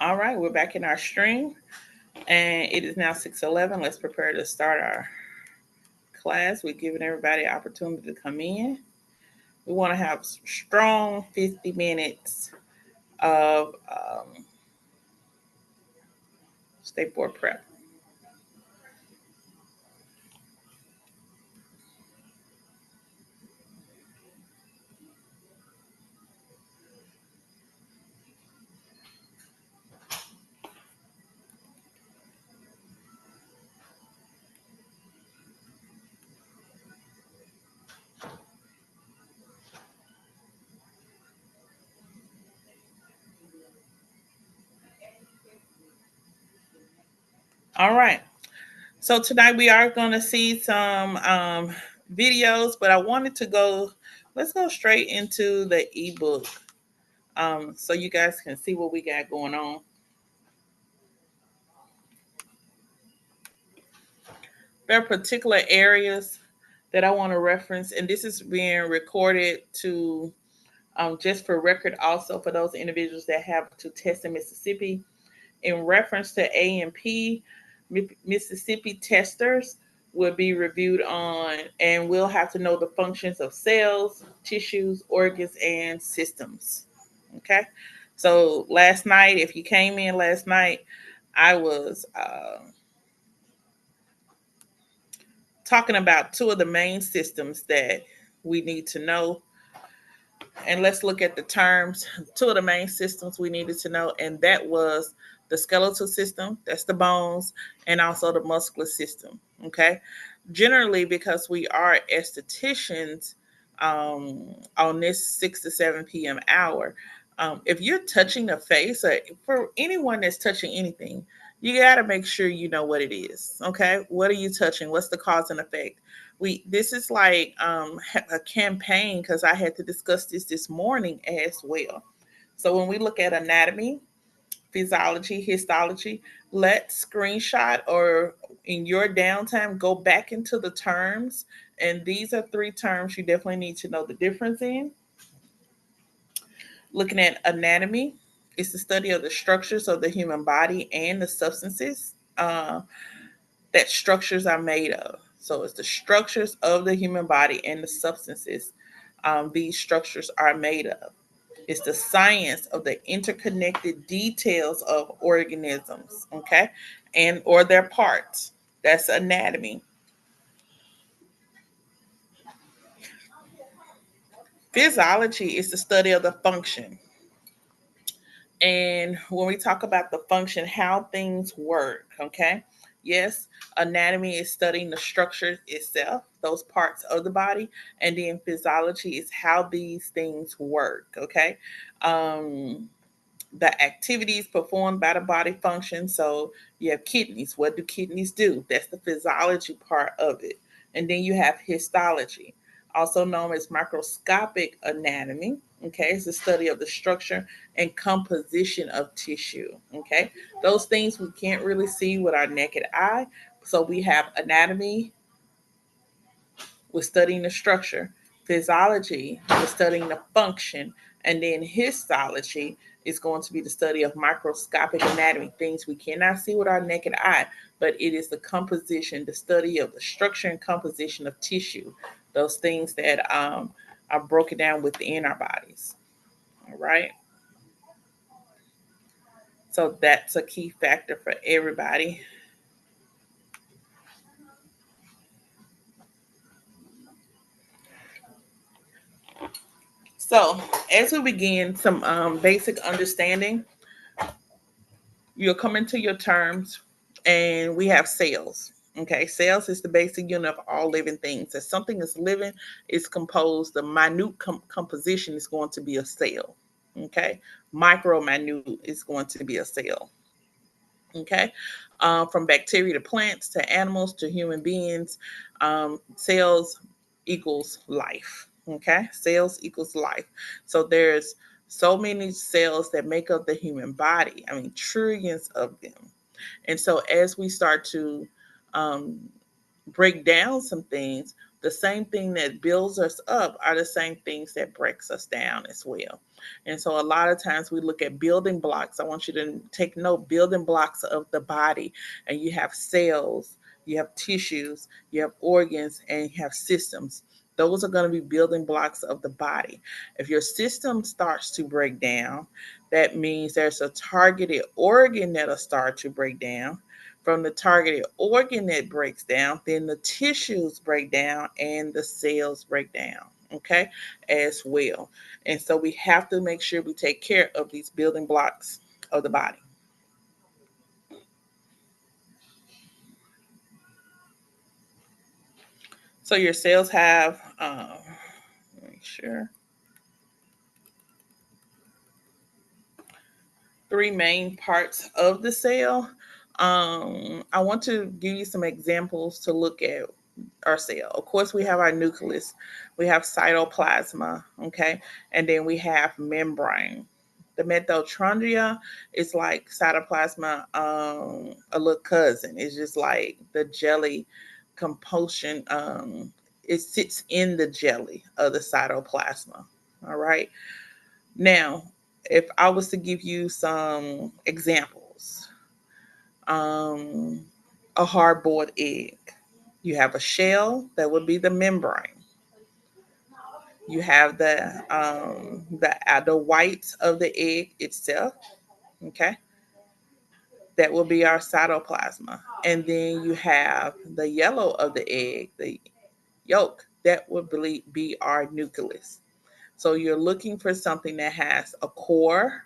All right, we're back in our stream, and it is now 6:11. Let's prepare to start our class. We're giving everybody an opportunity to come in. We want to have strong 50 minutes of state board prep. All right. So tonight we are going to see some videos, but I wanted to let's go straight into the ebook so you guys can see what we got going on. There are particular areas that I want to reference, and this is being recorded to just for record, also for those individuals that have to test in Mississippi. In reference to A&P, Mississippi testers will be reviewed on, and we'll have to know the functions of cells, tissues, organs, and systems. Okay. So last night, if you came in last night, I was talking about two of the main systems that we need to know. And let's look at the terms. Two of the main systems we needed to know, and that was the skeletal system, that's the bones, and also the muscular system. Okay. Generally, because we are estheticians on this 6 to 7 p.m. hour, if you're touching the face, or for anyone that's touching anything, you got to make sure you know what it is. Okay. What are you touching? What's the cause and effect? This is like a campaign, because I had to discuss this morning as well. So when we look at anatomy, physiology, histology, let's screenshot, or in your downtime go back into the terms. And these are three terms you definitely need to know the difference in. Looking at anatomy, it's the study of the structures of the human body and the substances that structures are made of. So it's the structures of the human body and the substances these structures are made of. It's the science of the interconnected details of organisms, okay, and or their parts. That's anatomy. Physiology is the study of the function. And when we talk about the function, how things work, okay? Yes, anatomy is studying the structure itself, those parts of the body, and then physiology is how these things work, okay? Um, the activities performed by the body function. So you have kidneys. What do kidneys do? That's the physiology part of it. And then you have histology, also known as microscopic anatomy. Okay, it's the study of the structure and composition of tissue. Okay, those things we can't really see with our naked eye. So we have anatomy, we're studying the structure. Physiology, we're studying the function. And then histology is going to be the study of microscopic anatomy, things we cannot see with our naked eye, but it is the composition, the study of the structure and composition of tissue, those things that are broken down within our bodies. All right. So that's a key factor for everybody. So, as we begin some basic understanding, you'll come into your terms, and we have cells. Okay, cells is the basic unit of all living things. If something is living, it's composed, the minute composition is going to be a cell. Okay, micro minute is going to be a cell. Okay, from bacteria to plants to animals to human beings, cells equals life. Okay, cells equals life. So there's so many cells that make up the human body. I mean, trillions of them. And so as we start to um, break down some things, The same thing that builds us up are the same things that breaks us down as well. And so a lot of times we look at building blocks. I want you to take note, building blocks of the body, and you have cells, you have tissues, you have organs, and you have systems. Those are going to be building blocks of the body. If your system starts to break down, that means there's a targeted organ that'll start to break down. From the targeted organ that breaks down, then the tissues break down and the cells break down, okay, as well. And so we have to make sure we take care of these building blocks of the body. So your cells have, make sure, three main parts of the cell. I want to give you some examples to look at our cell. Of course, we have our nucleus, we have cytoplasma, okay, and then we have membrane. The mitochondria is like cytoplasma, a little cousin. It's just like the jelly compulsion. It sits in the jelly of the cytoplasma. All right. Now, if I was to give you some examples, um, a hard boiled egg, you have a shell that would be the membrane. You have the white of the egg itself. Okay, that will be our cytoplasma, and then you have the yellow of the egg, the yolk. That would be our nucleus. So you're looking for something that has a core,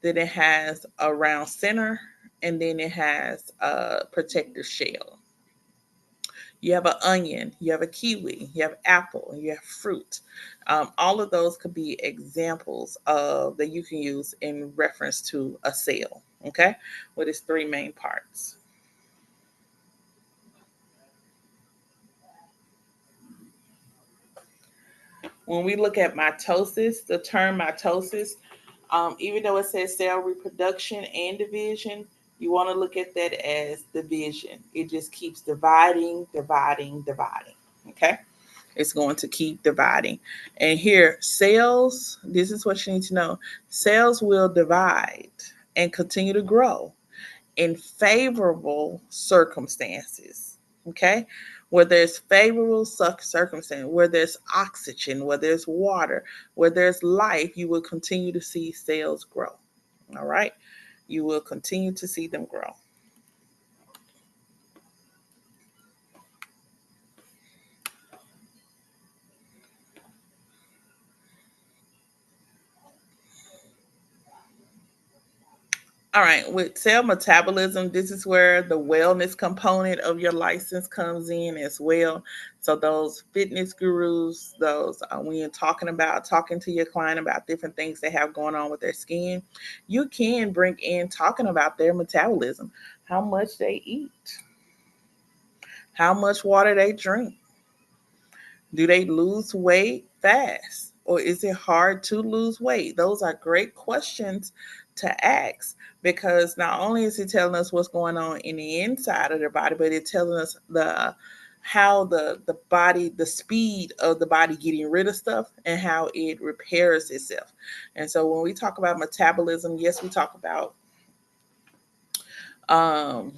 then it has a round center, and then it has a protective shell. You have an onion, you have a kiwi, you have apple, you have fruit. All of those could be examples of that you can use in reference to a cell. Okay, with its three main parts. When we look at mitosis, the term mitosis, even though it says cell reproduction and division, you want to look at that as division. It just keeps dividing, dividing, dividing. Okay. It's going to keep dividing. And here, cells, this is what you need to know, cells will divide and continue to grow in favorable circumstances. Okay. Where there's favorable circumstance, where there's oxygen, where there's water, where there's life, you will continue to see cells grow. All right. You will continue to see them grow. All right, with cell metabolism, this is where the wellness component of your license comes in as well. So those fitness gurus, those when you're talking to your client about different things they have going on with their skin, you can bring in talking about their metabolism, how much they eat, how much water they drink. Do they lose weight fast? Or is it hard to lose weight? Those are great questions to ask, because not only is it telling us what's going on in the inside of their body, but it's telling us how the body, the speed of the body getting rid of stuff and how it repairs itself. And so when we talk about metabolism, yes, we talk about um,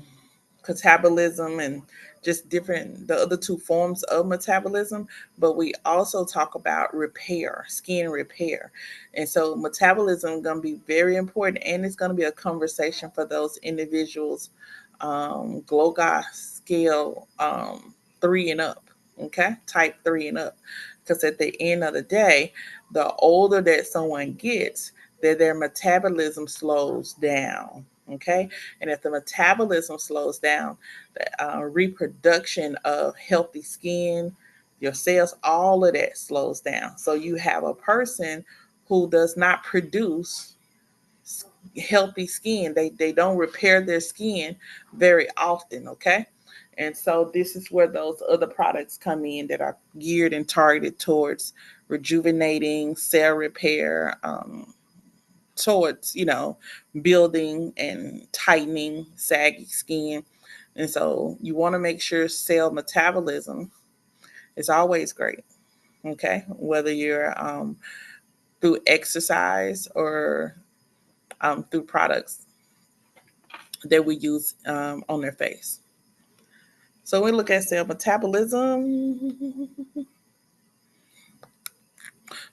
catabolism and just different the other two forms of metabolism, but we also talk about repair, skin repair. And so metabolism is going to be very important, and it's going to be a conversation for those individuals, GLOGA scale 3 and up, okay, type 3 and up, because at the end of the day, the older that someone gets, that their metabolism slows down. Okay, and if the metabolism slows down, the reproduction of healthy skin, your cells, all of that slows down. So you have a person who does not produce healthy skin. They don't repair their skin very often. Okay, and so this is where those other products come in that are geared and targeted towards rejuvenating cell repair. Towards building and tightening saggy skin. And so you want to make sure cell metabolism It's always great. Okay, whether you're through exercise or through products that we use on their face. So we look at cell metabolism,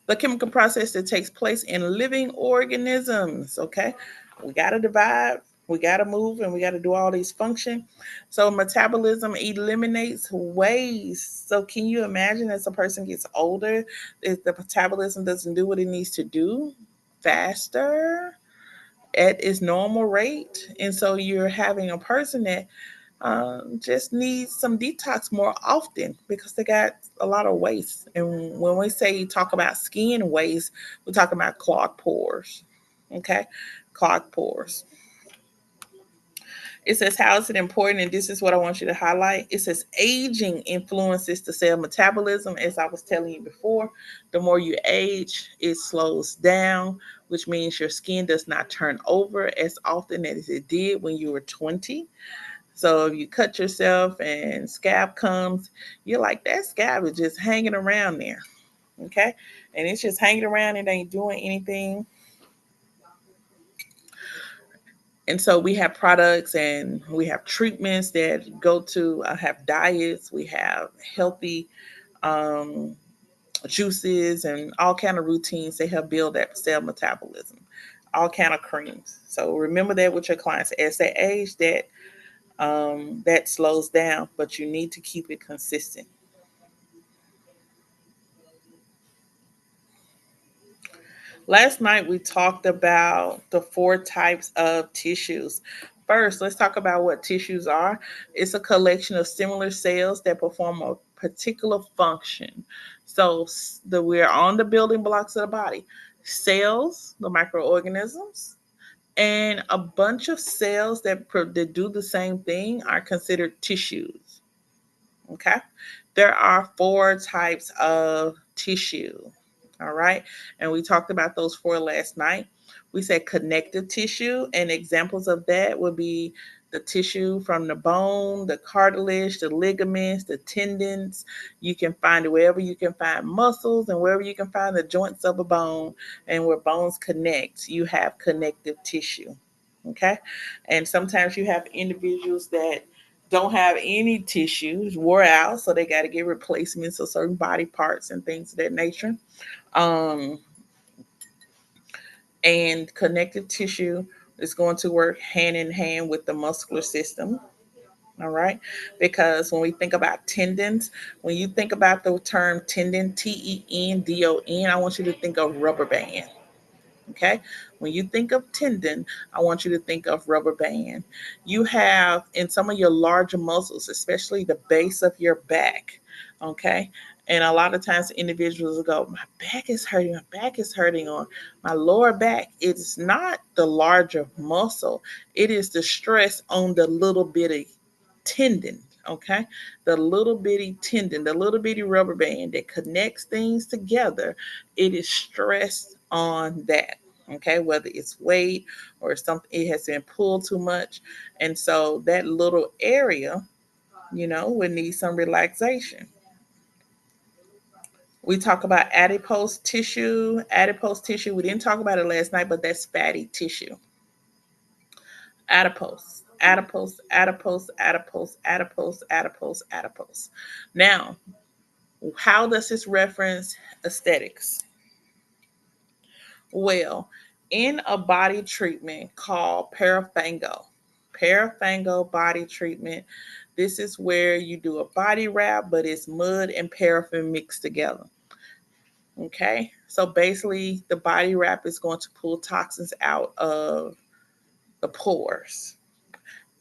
the chemical process that takes place in living organisms. Okay, we got to divide, we got to move, and we got to do all these function. So metabolism eliminates waste. So can you imagine as a person gets older, if the metabolism doesn't do what it needs to do faster at its normal rate, and so you're having a person that just needs some detox more often because they got a lot of waste. And when we say talk about skin waste, we're talking about clogged pores. Okay, clogged pores. It says, how is it important? And this is what I want you to highlight. It says, aging influences the cell metabolism. As I was telling you before, the more you age, it slows down, which means your skin does not turn over as often as it did when you were 20. So if you cut yourself and scab comes, you're like, that scab is just hanging around there. Okay. And it's just hanging around, it ain't doing anything. And so we have products and we have treatments that go to have diets, we have healthy um, juices and all kind of routines that help build that cell metabolism, all kind of creams. So remember that with your clients as they age, that slows down, but you need to keep it consistent. Last night we talked about the four types of tissues. First, let's talk about what tissues are. It's a collection of similar cells that perform a particular function. So we're on the building blocks of the body. Cells, the microorganisms, and a bunch of cells that do the same thing are considered tissues. Okay. There are four types of tissue. All right. And we talked about those four last night. We said connective tissue, and examples of that would be the tissue from the bone, the cartilage, the ligaments, the tendons. You can find it wherever you can find muscles and wherever you can find the joints of a bone, and where bones connect, you have connective tissue. Okay. And sometimes you have individuals that don't have any tissues, wore out, so they got to get replacements of certain body parts and things of that nature. Um, and connective tissue is going to work hand in hand with the muscular system. All right. Because when we think about tendons, when you think about the term tendon, TENDON, I want you to think of rubber band. Okay. When you think of tendon, I want you to think of rubber band. You have in some of your larger muscles, especially the base of your back. Okay. And a lot of times individuals will go, my back is hurting, my back is hurting, or my lower back. It's not the larger muscle, it is the stress on the little bitty tendon. Okay. The little bitty tendon, the little bitty rubber band that connects things together, it is stressed on that. Okay, whether it's weight or something, it has been pulled too much, and so that little area, would need some relaxation. We talk about adipose tissue. Adipose tissue, we didn't talk about it last night, but that's fatty tissue. Adipose, adipose, adipose, adipose, adipose, adipose, adipose. Now, how does this reference aesthetics? Well, in a body treatment called parafango body treatment, this is where you do a body wrap, but it's mud and paraffin mixed together. Okay, so basically, the body wrap is going to pull toxins out of the pores.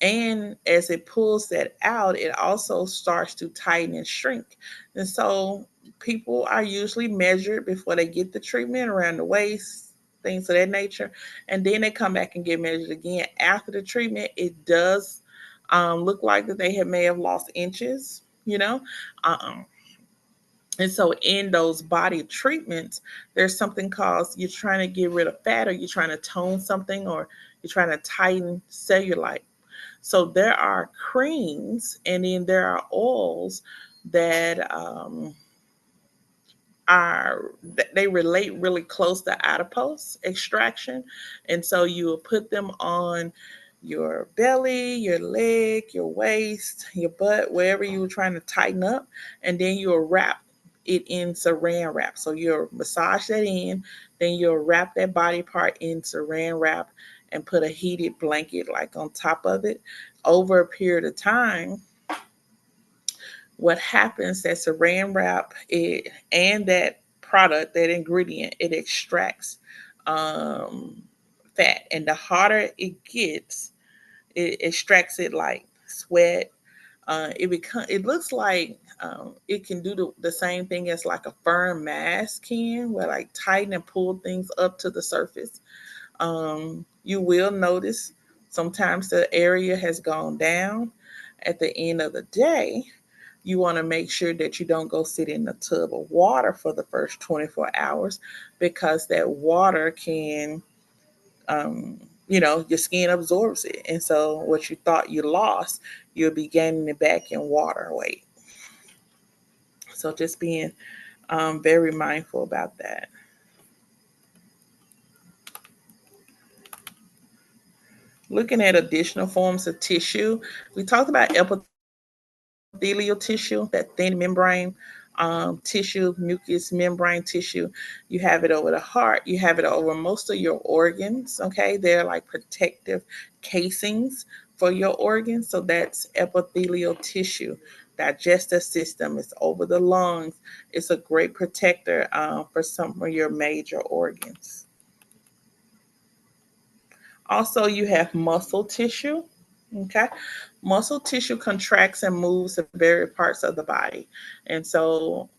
And as it pulls that out, it also starts to tighten and shrink. And so people are usually measured before they get the treatment around the waist, things of that nature. And then they come back and get measured again after the treatment. It does look like that they may have lost inches, Um, and so in those body treatments, there's something called you're trying to get rid of fat, or you're trying to tone something, or you're trying to tighten cellulite. So there are creams and then there are oils that they relate really close to adipose extraction, and so you will put them on your belly, your leg, your waist, your butt, wherever you were trying to tighten up, and then you'll wrap it in saran wrap. So you'll massage that in, then you'll wrap that body part in saran wrap and put a heated blanket like on top of it. Over a period of time, what happens that saran wrap it and that product, that ingredient, it extracts um, fat, and the harder it gets, it extracts it like sweat. It looks like it can do the same thing as like a firm mass can, where like tighten and pull things up to the surface. You will notice sometimes the area has gone down. At the end of the day, you want to make sure that you don't go sit in a tub of water for the first 24 hours, because that water can, um, your skin absorbs it. And so what you thought you lost, you'll be gaining it back in water weight. So just being very mindful about that. Looking at additional forms of tissue, we talked about epithelial tissue, that thin membrane tissue, mucous membrane tissue. You have it over the heart, you have it over most of your organs. Okay, they're like protective casings for your organs. So that's epithelial tissue. Digestive system is over the lungs. It's a great protector for some of your major organs. Also, you have muscle tissue. Okay. Muscle tissue contracts and moves the various parts of the body. And so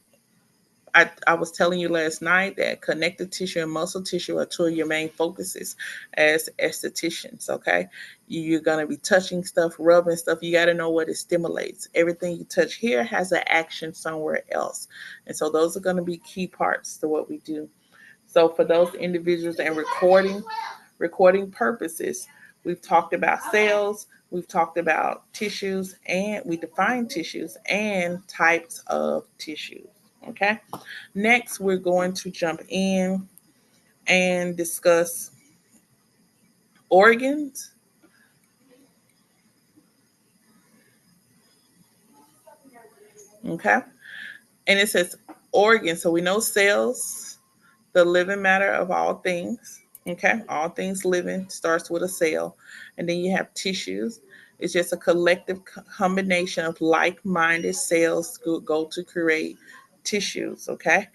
I was telling you last night that connective tissue and muscle tissue are two of your main focuses as estheticians. Okay. You're going to be touching stuff, rubbing stuff. You got to know what it stimulates. Everything you touch here has an action somewhere else. And so those are going to be key parts to what we do. So for those individuals and recording purposes, we've talked about cells, we've talked about tissues, and we define tissues and types of tissues. Okay. Next, we're going to jump in and discuss organs. Okay. And it says organs. So we know cells, the living matter of all things. Okay. All things living starts with a cell. And then you have tissues. It's just a collective combination of like minded cells go to create tissues. Okay.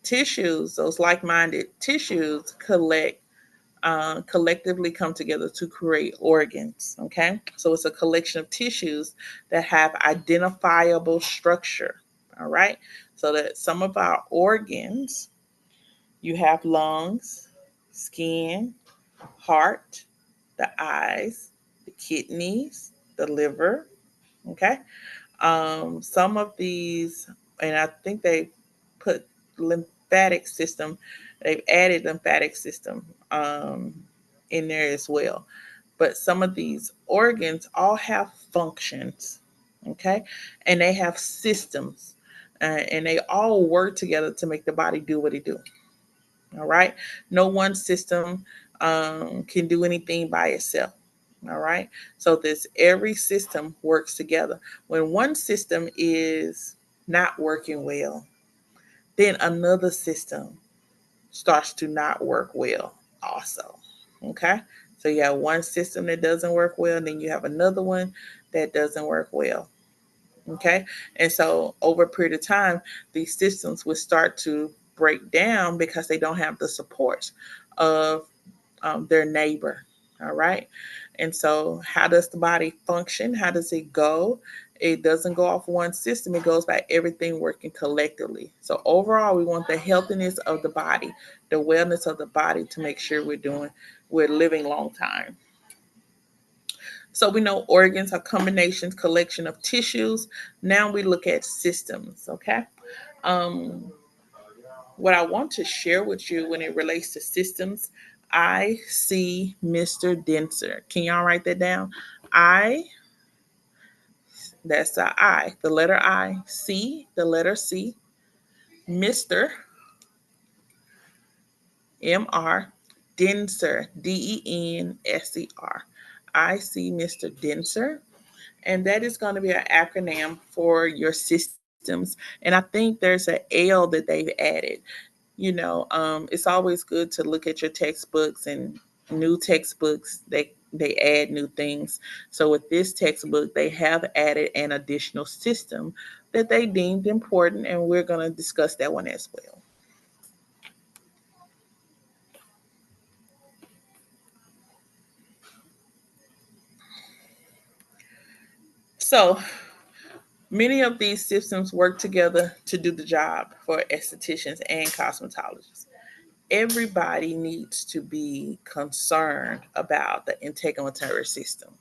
Tissues, those like minded tissues, collectively come together to create organs. Okay. So it's a collection of tissues that have identifiable structure. All right. So that some of our organs, you have lungs, skin, heart, the eyes, the kidneys, the liver. Okay. Some of these, and I think they put lymphatic system, they've added lymphatic system um, in there as well. But some of these organs all have functions, okay, and they have systems, and they all work together to make the body do what it do. All right. No one system can do anything by itself. All right. So this every system works together. When one system is not working well, then another system starts to not work well also. Okay. So you have one system that doesn't work well, and then you have another one that doesn't work well. Okay. And so over a period of time, these systems will start to break down because they don't have the support of their neighbor. All right. And so, how does the body function? How does it go? It doesn't go off one system, it goes by everything working collectively. So, overall, we want the healthiness of the body, the wellness of the body to make sure we're living long time. So we know organs are combinations, collection of tissues. Now we look at systems, okay? Um, what I want to share with you when it relates to systems, I see Mr. Denser. Can y'all write that down? I That's the I, the letter I. C, the letter C. Mr. Mr. Denser, Denser. I see Mr. Denser. And that is going to be an acronym for your systems. And I think there's an L that they've added. It's always good to look at your textbooks and new textbooks. They add new things. So with this textbook, they have added an additional system that they deemed important, and we're going to discuss that one as well. So many of these systems work together to do the job for estheticians and cosmetologists. Everybody needs to be concerned about the integumentary system.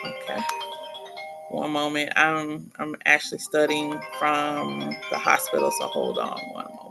Okay. One moment. I'm actually studying from the hospital, so hold on one moment.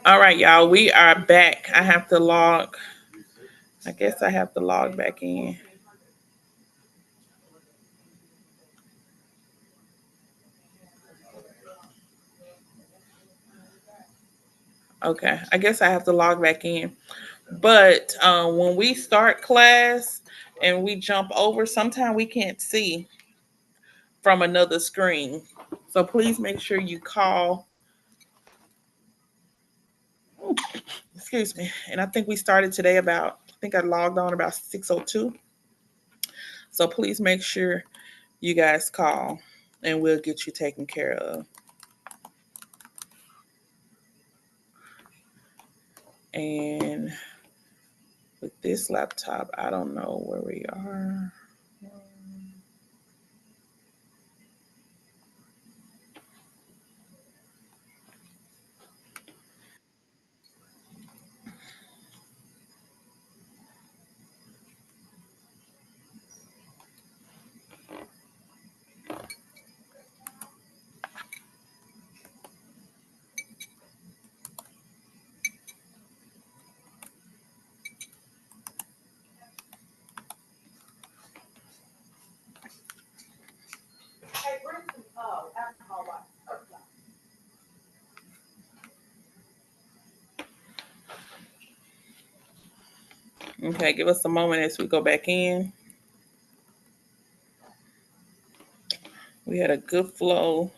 All right, y'all, we are back. I have to log. I guess I have to log back in. Okay, I guess I have to log back in. But when we start class and we jump over, sometimes we can't see from another screen. So please make sure you call. Excuse me. And I think we started today about, I think I logged on about 6:02. So please make sure you guys call and we'll get you taken care of. And with this laptop, I don't know where we are. Okay, give us a moment as we go back in. We had a good flow.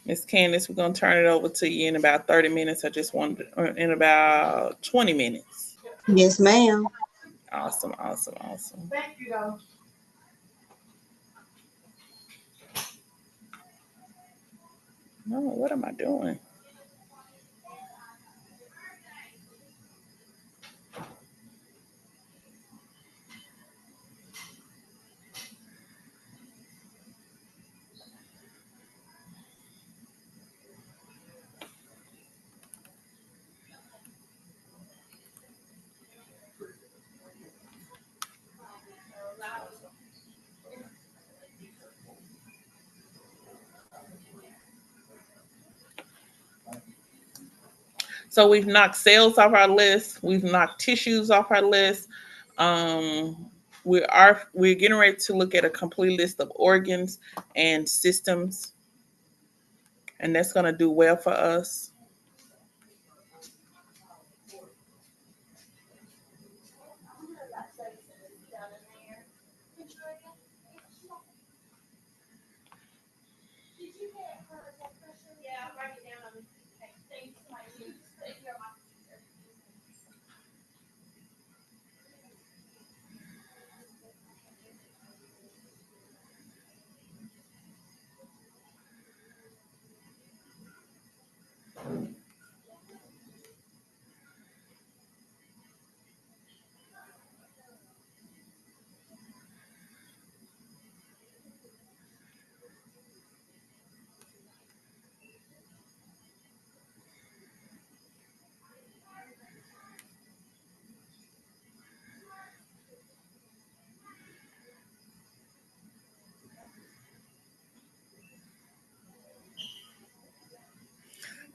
Miss Candace, we're going to turn it over to you in about 30 minutes. I just wanted, or in about 20 minutes. Yes, ma'am. Awesome, awesome, awesome. Thank you, though. No, what am I doing? So we've knocked cells off our list. We've knocked tissues off our list. We're getting ready to look at a complete list of organs and systems, and that's going to do well for us.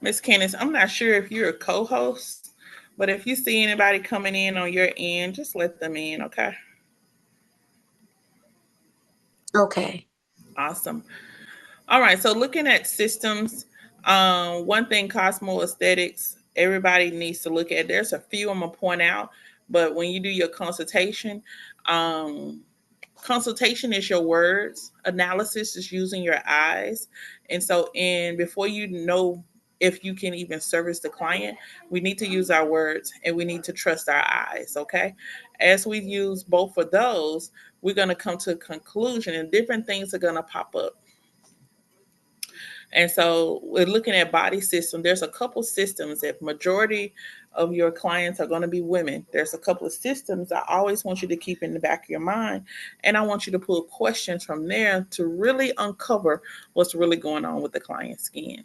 Miss Candace, I'm not sure if you're a co-host, but if you see anybody coming in on your end, just let them in, okay? Okay. Awesome. All right, so looking at systems, one thing Cosmo Aesthetics, everybody needs to look at. There's a few I'm gonna point out, but when you do your consultation, um, consultation is your words, analysis is using your eyes, and so in before you know if you can even service the client, we need to use our words and we need to trust our eyes. Okay, as we use both of those, we're gonna come to a conclusion, and different things are gonna pop up. And so we're looking at body system. There's a couple systems. If majority of your clients are going to be women, there's a couple of systems I always want you to keep in the back of your mind. And I want you to pull questions from there to really uncover what's really going on with the client's skin.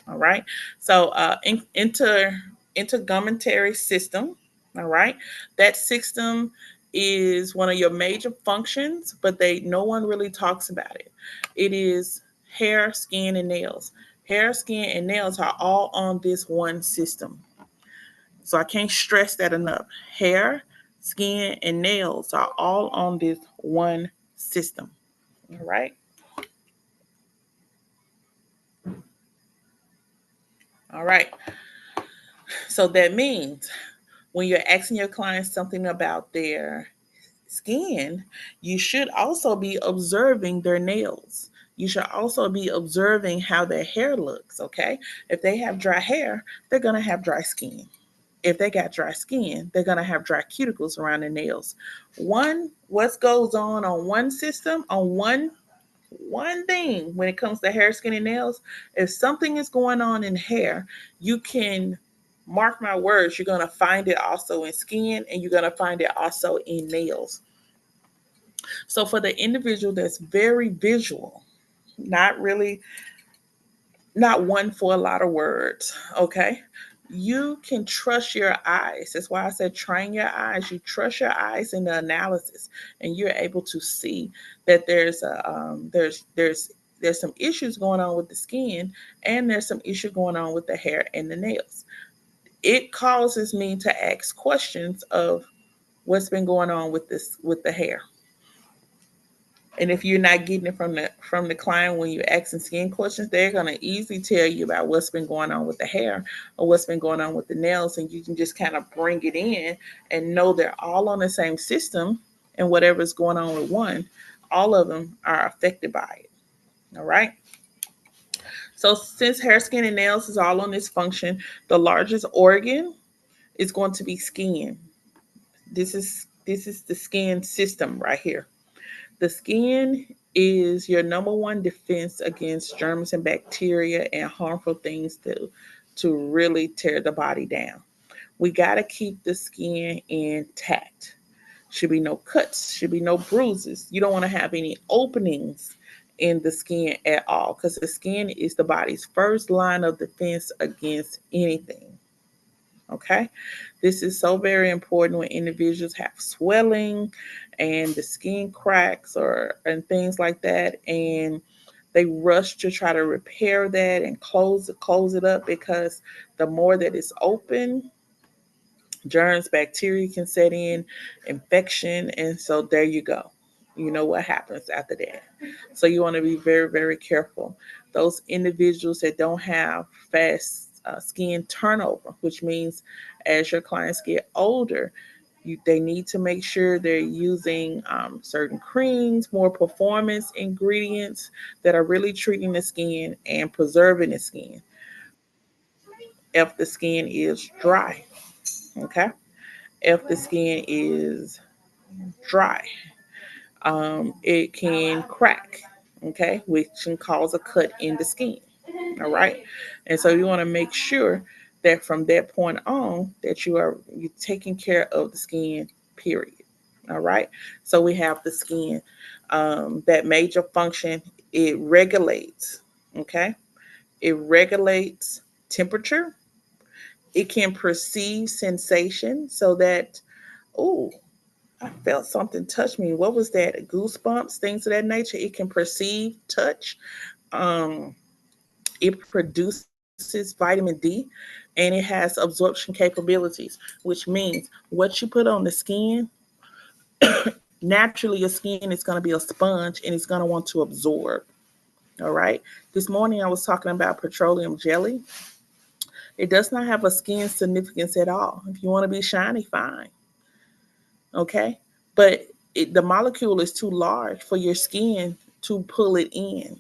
All right. So intergumentary system. All right. That system is one of your major functions, but they no one really talks about it. It is hair, skin, and nails. Hair, skin, and nails are all on this one system. So I can't stress that enough. Hair, skin, and nails are all on this one system. All right. All right. So that means when you're asking your clients something about their skin, you should also be observing their nails. You should also be observing how their hair looks, okay? If they have dry hair, they're going to have dry skin. If they got dry skin, they're going to have dry cuticles around their nails. What goes on one system, on one thing when it comes to hair, skin, and nails, if something is going on in hair, you can mark my words, you're going to find it also in skin and you're going to find it also in nails. So for the individual that's very visual, not really, not one for a lot of words, okay? You can trust your eyes. That's why I said train your eyes. You trust your eyes in the analysis, and you're able to see that there's some issues going on with the skin, and there's some issue going on with the hair and the nails. It causes me to ask questions of what's been going on with this with the hair. And if you're not getting it from the client when you're asking skin questions, they're gonna easily tell you about what's been going on with the hair or what's been going on with the nails, and you can just kind of bring it in and know they're all on the same system, and whatever's going on with one, all of them are affected by it. All right. So since hair, skin, and nails is all on this function, the largest organ is going to be skin. This is the skin system right here. The skin is your number one defense against germs and bacteria and harmful things to really tear the body down. We got to keep the skin intact. Should be no cuts, should be no bruises. You don't want to have any openings in the skin at all because the skin is the body's first line of defense against anything. Okay. This is so very important when individuals have swelling and the skin cracks or and things like that, and they rush to try to repair that and close it up because the more that it's open, germs, bacteria can set in, infection, and so there you go. You know what happens after that. So you want to be very, very careful. Those individuals that don't have fast skin turnover, which means as your clients get older, they need to make sure they're using certain creams, more performance ingredients that are really treating the skin and preserving the skin if the skin is dry. Okay. If the skin is dry, it can crack, okay, which can cause a cut in the skin. All right. And so you want to make sure that from that point on that you taking care of the skin, period. All right. So we have the skin, that major function, it regulates, okay? It regulates temperature. It can perceive sensation so that, oh, I felt something touch me. What was that? Goosebumps, things of that nature. It can perceive touch. Um, it produces vitamin D, and it has absorption capabilities, which means what you put on the skin, naturally your skin is going to be a sponge and it's going to want to absorb. All right. This morning I was talking about petroleum jelly. It does not have a skin significance at all. If you want to be shiny, fine. Okay. But the molecule is too large for your skin to pull it in.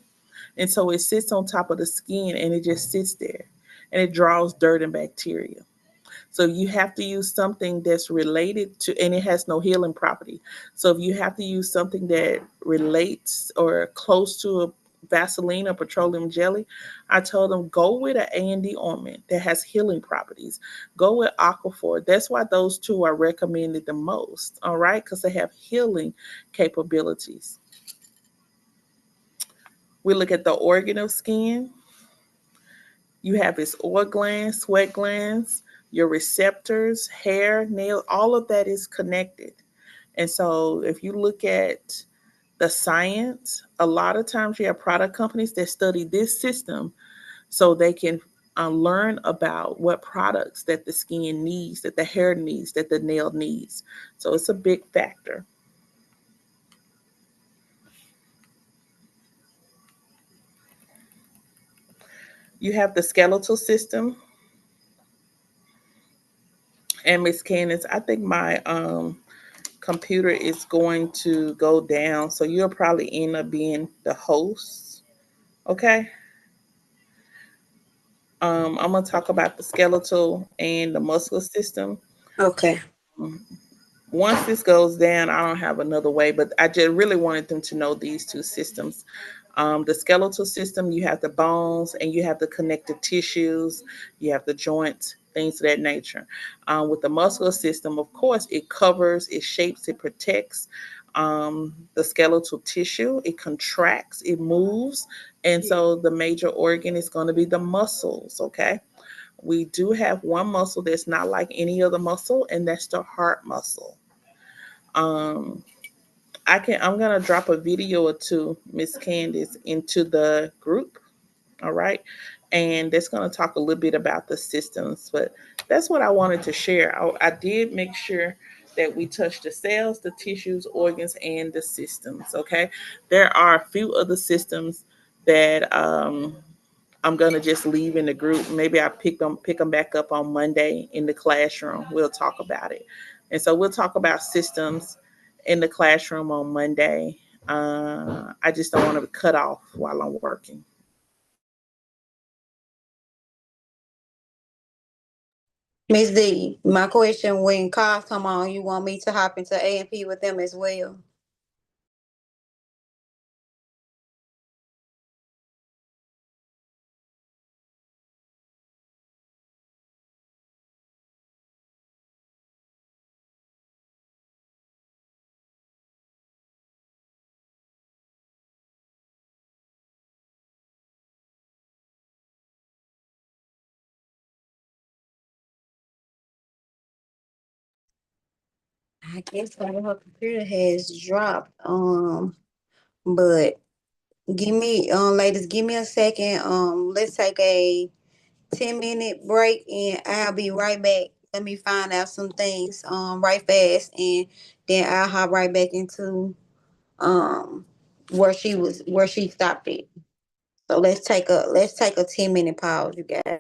And so it sits on top of the skin and it just sits there and it draws dirt and bacteria. So you have to use something that's related to, and it has no healing property. So if you have to use something that relates or close to a Vaseline or petroleum jelly, I told them go with an A&D ointment that has healing properties. Go with Aquaphor. That's why those two are recommended the most. All right, because they have healing capabilities. We look at the organ of skin. You have its oil glands, sweat glands, your receptors, hair, nail, all of that is connected. And so if you look at the science, a lot of times you have product companies that study this system so they can learn about what products that the skin needs, that the hair needs, that the nail needs. So it's a big factor. You have the skeletal system, and Miss Candace, I think my computer is going to go down, so you'll probably end up being the host. Okay. I'm gonna talk about the skeletal and the muscular system. Okay. Once this goes down, I don't have another way, but I just really wanted them to know these two systems. The skeletal system, you have the bones and you have the connective tissues, you have the joints, things of that nature. With the muscular system, of course, it covers, it shapes, it protects the skeletal tissue, it contracts, it moves. And so the major organ is going to be the muscles, okay? We do have one muscle that's not like any other muscle, and that's the heart muscle. Um, I'm gonna drop a video or two, Miss Candace, into the group. All right. And that's gonna talk a little bit about the systems, but that's what I wanted to share. I did make sure that we touched the cells, the tissues, organs, and the systems. Okay. There are a few other systems that I'm gonna just leave in the group. Maybe I pick them back up on Monday in the classroom. We'll talk about it, and so we'll talk about systems in the classroom on Monday. I just don't want to cut off while I'm working. Miss D, my question: when cars come on, you want me to hop into A&P with them as well? I guess her computer has dropped. But give me, ladies, give me a second. Let's take a 10-minute break, and I'll be right back. Let me find out some things, right fast, and then I'll hop right back into um where she stopped it. So let's take a 10-minute pause, you guys.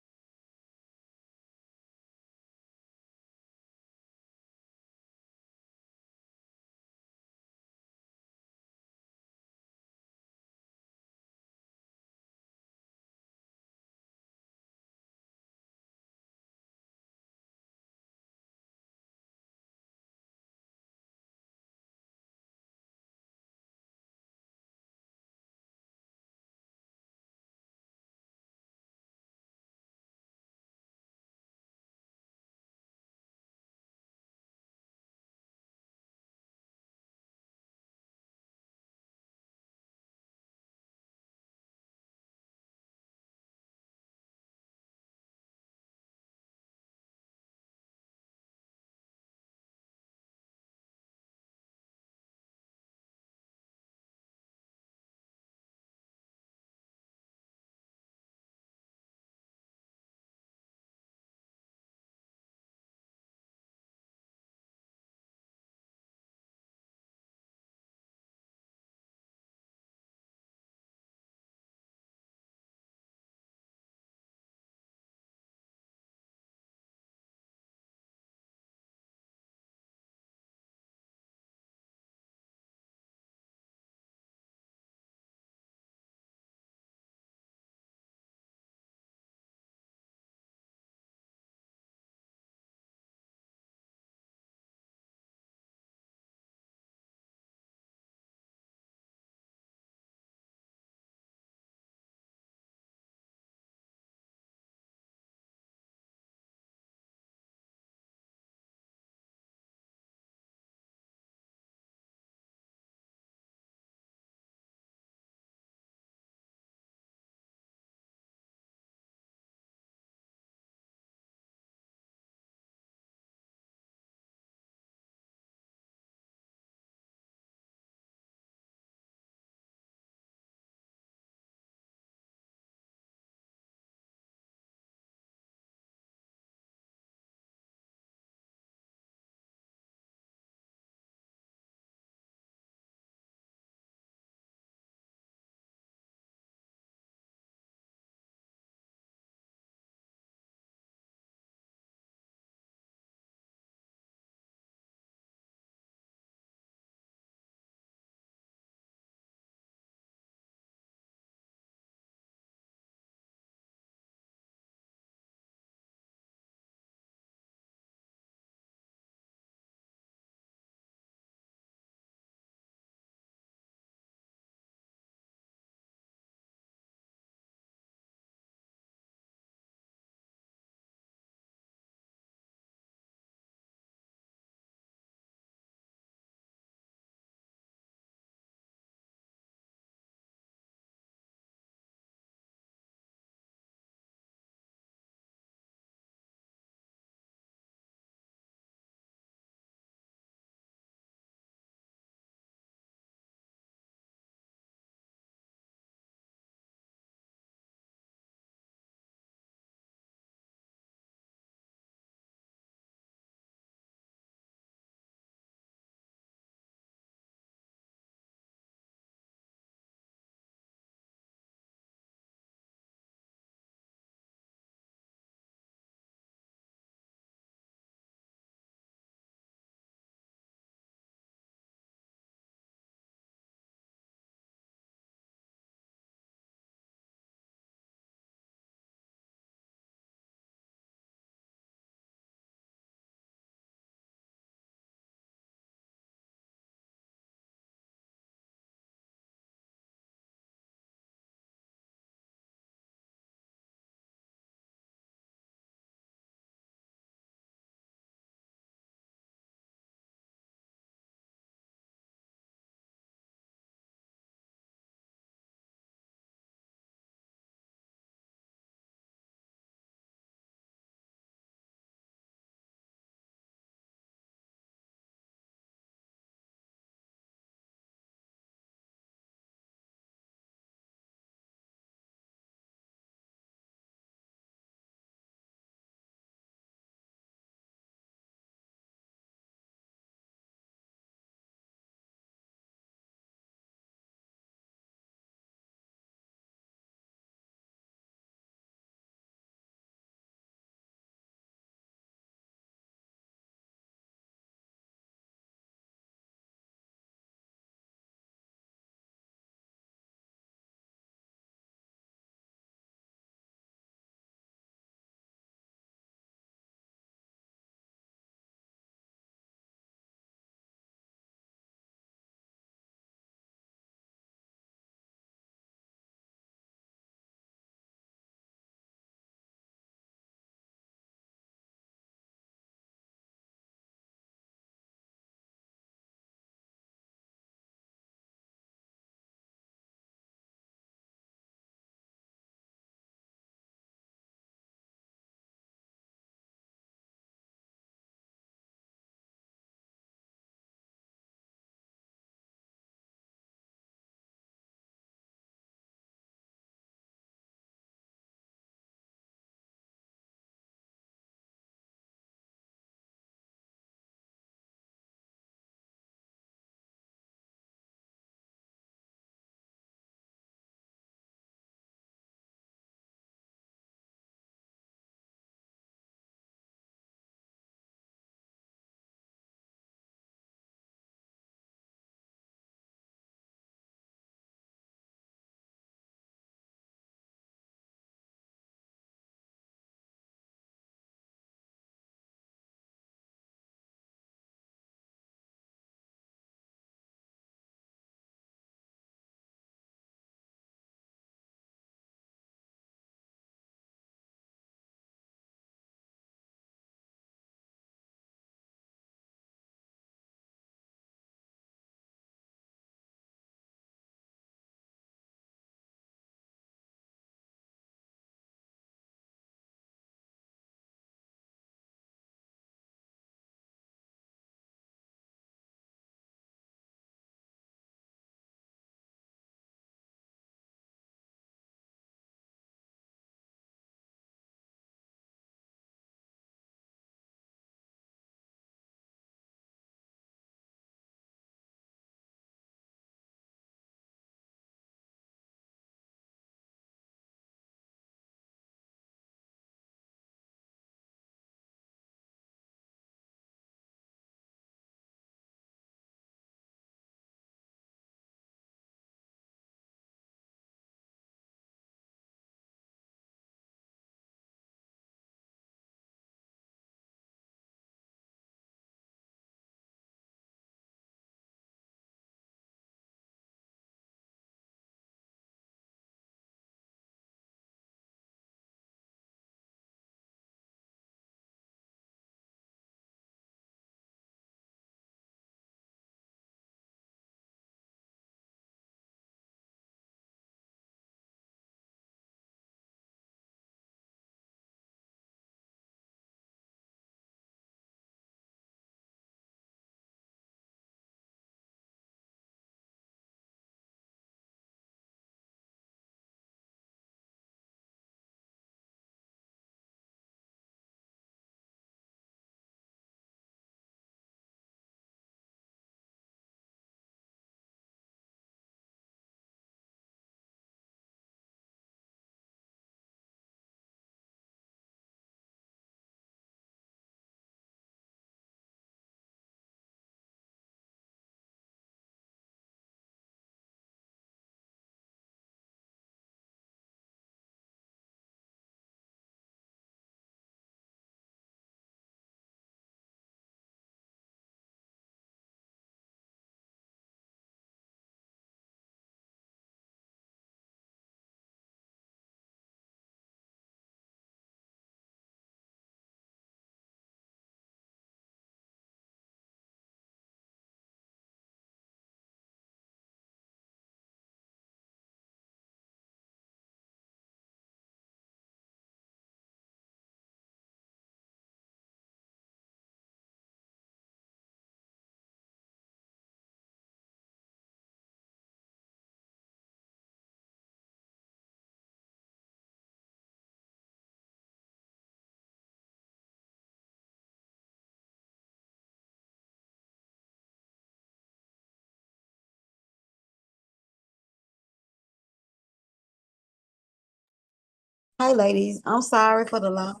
Hi, ladies. I'm sorry for the long.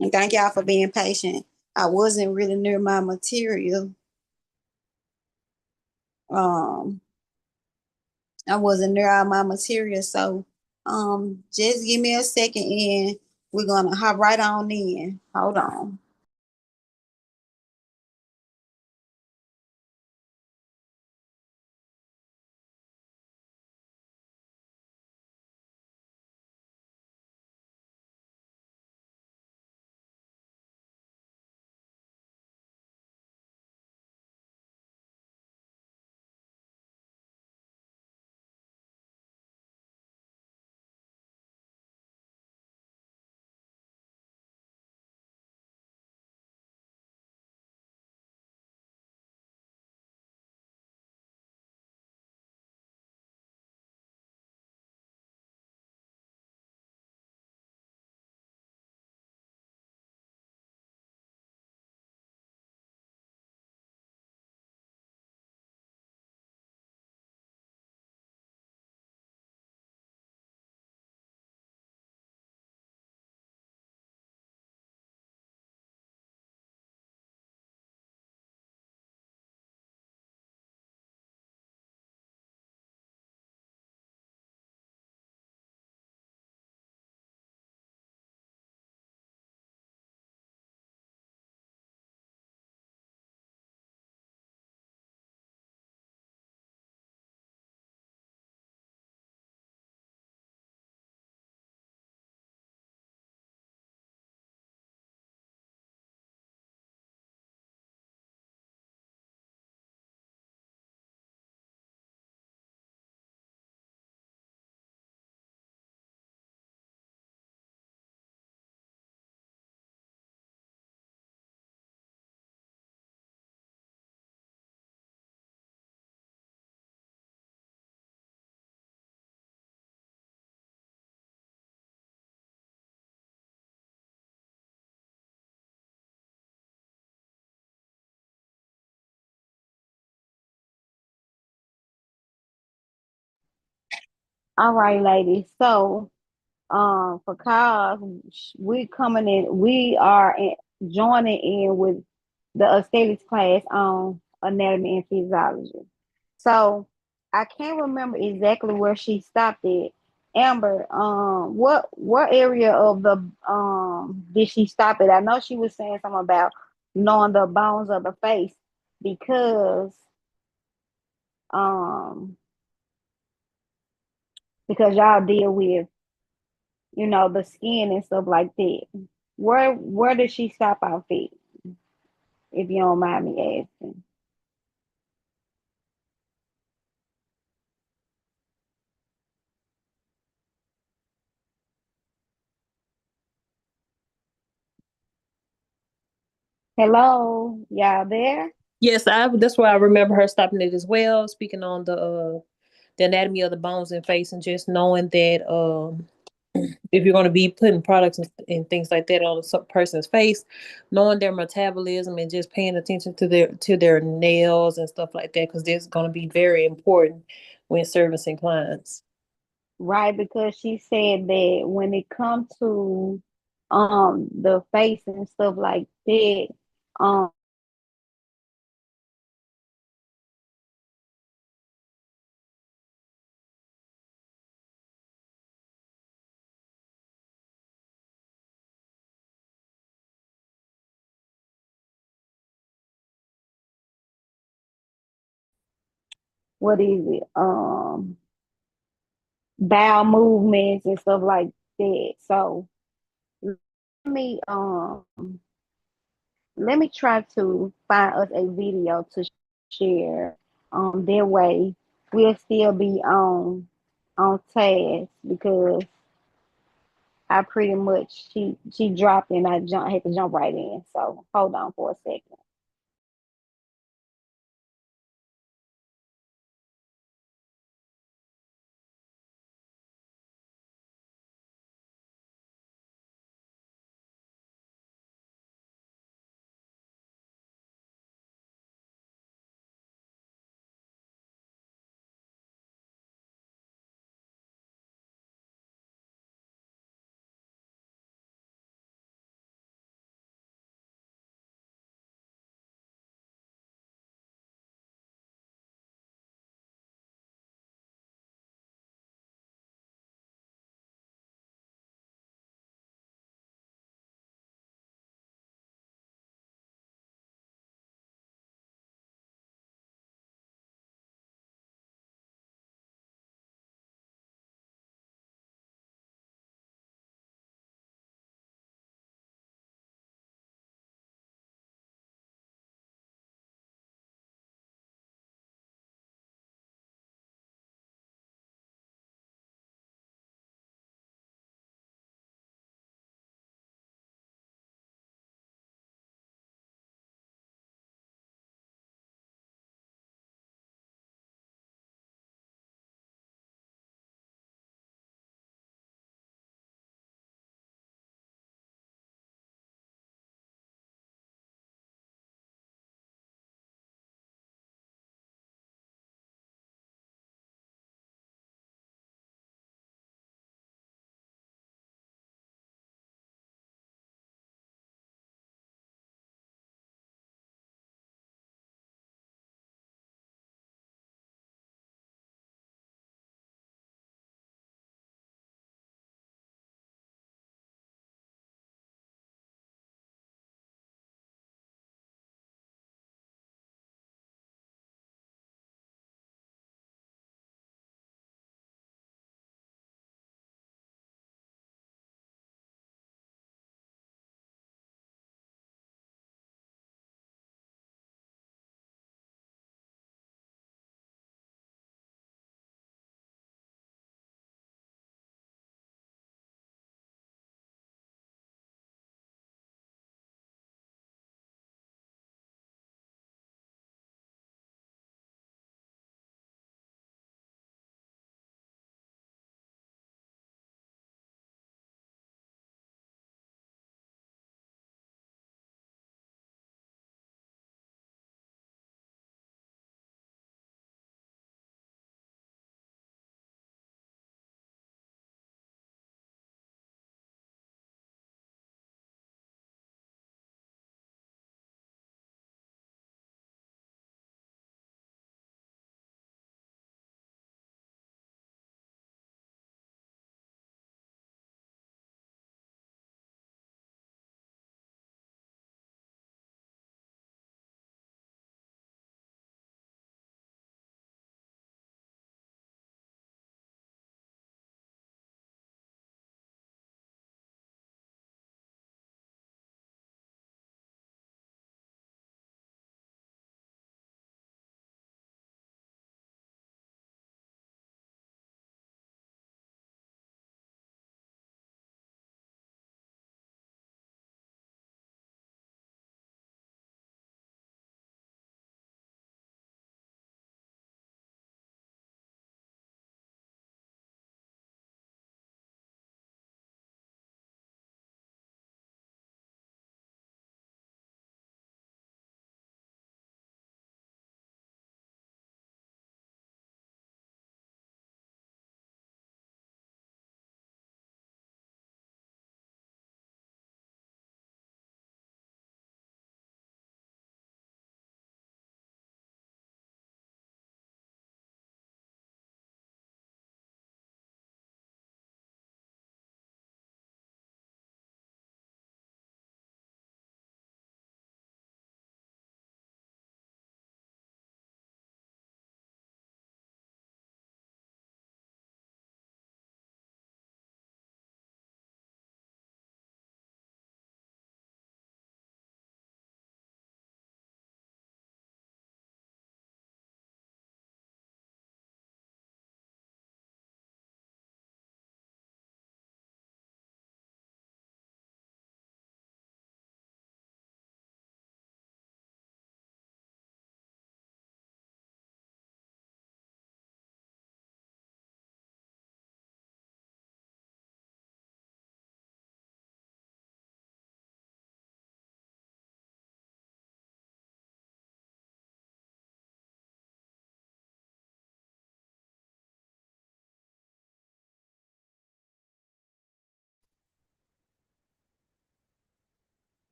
And thank y'all for being patient. I wasn't really near my material. Um, I wasn't near all my material, so just give me a second, and we're gonna hop right on in. Hold on. All right, ladies. So, for cause we coming in, joining in with the aesthetics class on anatomy and physiology. So I can't remember exactly where she stopped at. Amber, what area of the did she stop at? I know she was saying something about knowing the bones of the face because um because y'all deal with, the skin and stuff like that. Where did she stop off at, if you don't mind me asking? Hello, y'all there? Yes, I that's why I remember her stopping it as well, speaking on the anatomy of the bones and face, and just knowing that if you're going to be putting products and things like that on a person's face, knowing their metabolism and just paying attention to their nails and stuff like that, because this is going to be very important when servicing clients. Right, because she said that when it comes to the face and stuff like that, um what is it? Bowel movements and stuff like that. So let me let me try to find us a video to share. That way we'll still be on task because I pretty much she dropped and I had to jump right in. So hold on for a second.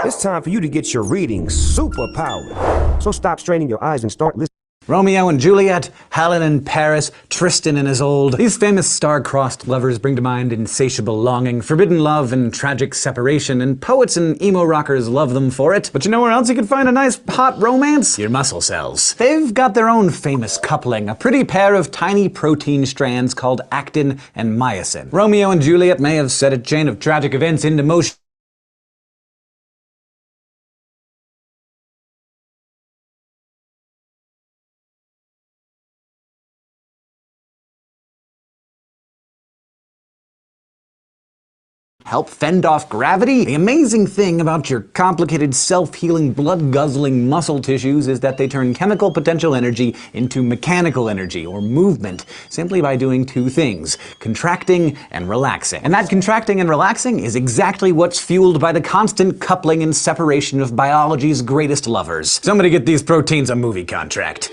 It's time for you to get your reading superpowered. So stop straining your eyes and start listening. Romeo and Juliet, Helen and Paris, Tristan and Isolde. These famous star-crossed lovers bring to mind insatiable longing, forbidden love, and tragic separation, and poets and emo rockers love them for it. But you know where else you can find a nice, hot romance? Your muscle cells. They've got their own famous coupling, a pretty pair of tiny protein strands called actin and myosin. Romeo and Juliet may have set a chain of tragic events into motion, help fend off gravity? The amazing thing about your complicated, self-healing, blood-guzzling muscle tissues is that they turn chemical potential energy into mechanical energy, or movement, simply by doing two things: contracting and relaxing. And that contracting and relaxing is exactly what's fueled by the constant coupling and separation of biology's greatest lovers. Somebody get these proteins a movie contract.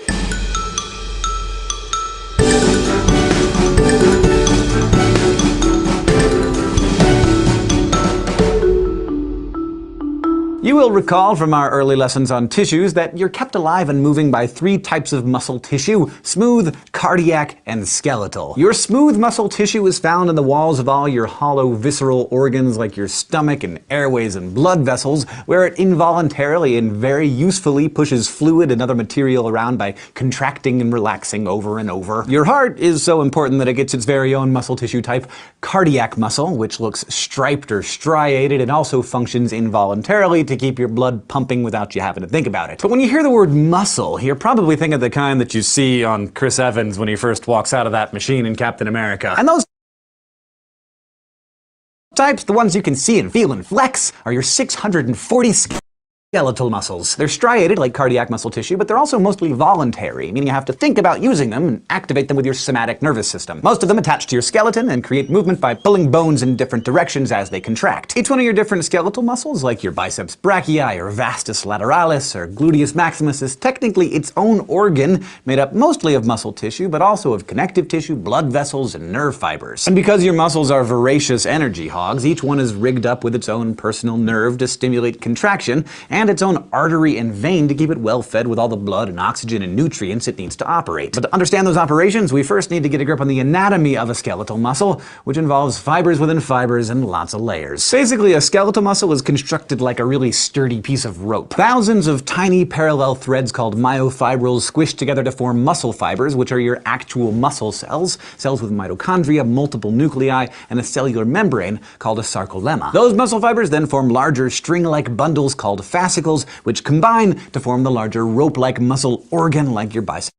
You will recall from our early lessons on tissues that you're kept alive and moving by three types of muscle tissue: smooth, cardiac, and skeletal. Your smooth muscle tissue is found in the walls of all your hollow visceral organs like your stomach and airways and blood vessels, where it involuntarily and very usefully pushes fluid and other material around by contracting and relaxing over and over. Your heart is so important that it gets its very own muscle tissue type, cardiac muscle, which looks striped or striated and also functions involuntarily to keep your blood pumping without you having to think about it. But when you hear the word muscle, you're probably thinking of the kind that you see on Chris Evans when he first walks out of that machine in Captain America. And those types, the ones you can see and feel and flex, are your 640 skeletal muscles. They're striated like cardiac muscle tissue, but they're also mostly voluntary, meaning you have to think about using them and activate them with your somatic nervous system. Most of them attach to your skeleton and create movement by pulling bones in different directions as they contract. Each one of your different skeletal muscles, like your biceps brachii or vastus lateralis or gluteus maximus, is technically its own organ, made up mostly of muscle tissue, but also of connective tissue, blood vessels, and nerve fibers. And because your muscles are voracious energy hogs, each one is rigged up with its own personal nerve to stimulate contraction, and its own artery and vein to keep it well fed with all the blood and oxygen and nutrients it needs to operate. But to understand those operations, we first need to get a grip on the anatomy of a skeletal muscle, which involves fibers within fibers and lots of layers. Basically, a skeletal muscle is constructed like a really sturdy piece of rope. Thousands of tiny parallel threads called myofibrils squished together to form muscle fibers, which are your actual muscle cells, cells with mitochondria, multiple nuclei, and a cellular membrane called a sarcolemma. Those muscle fibers then form larger string-like bundles called fascicles, which combine to form the larger rope-like muscle organ like your bicep.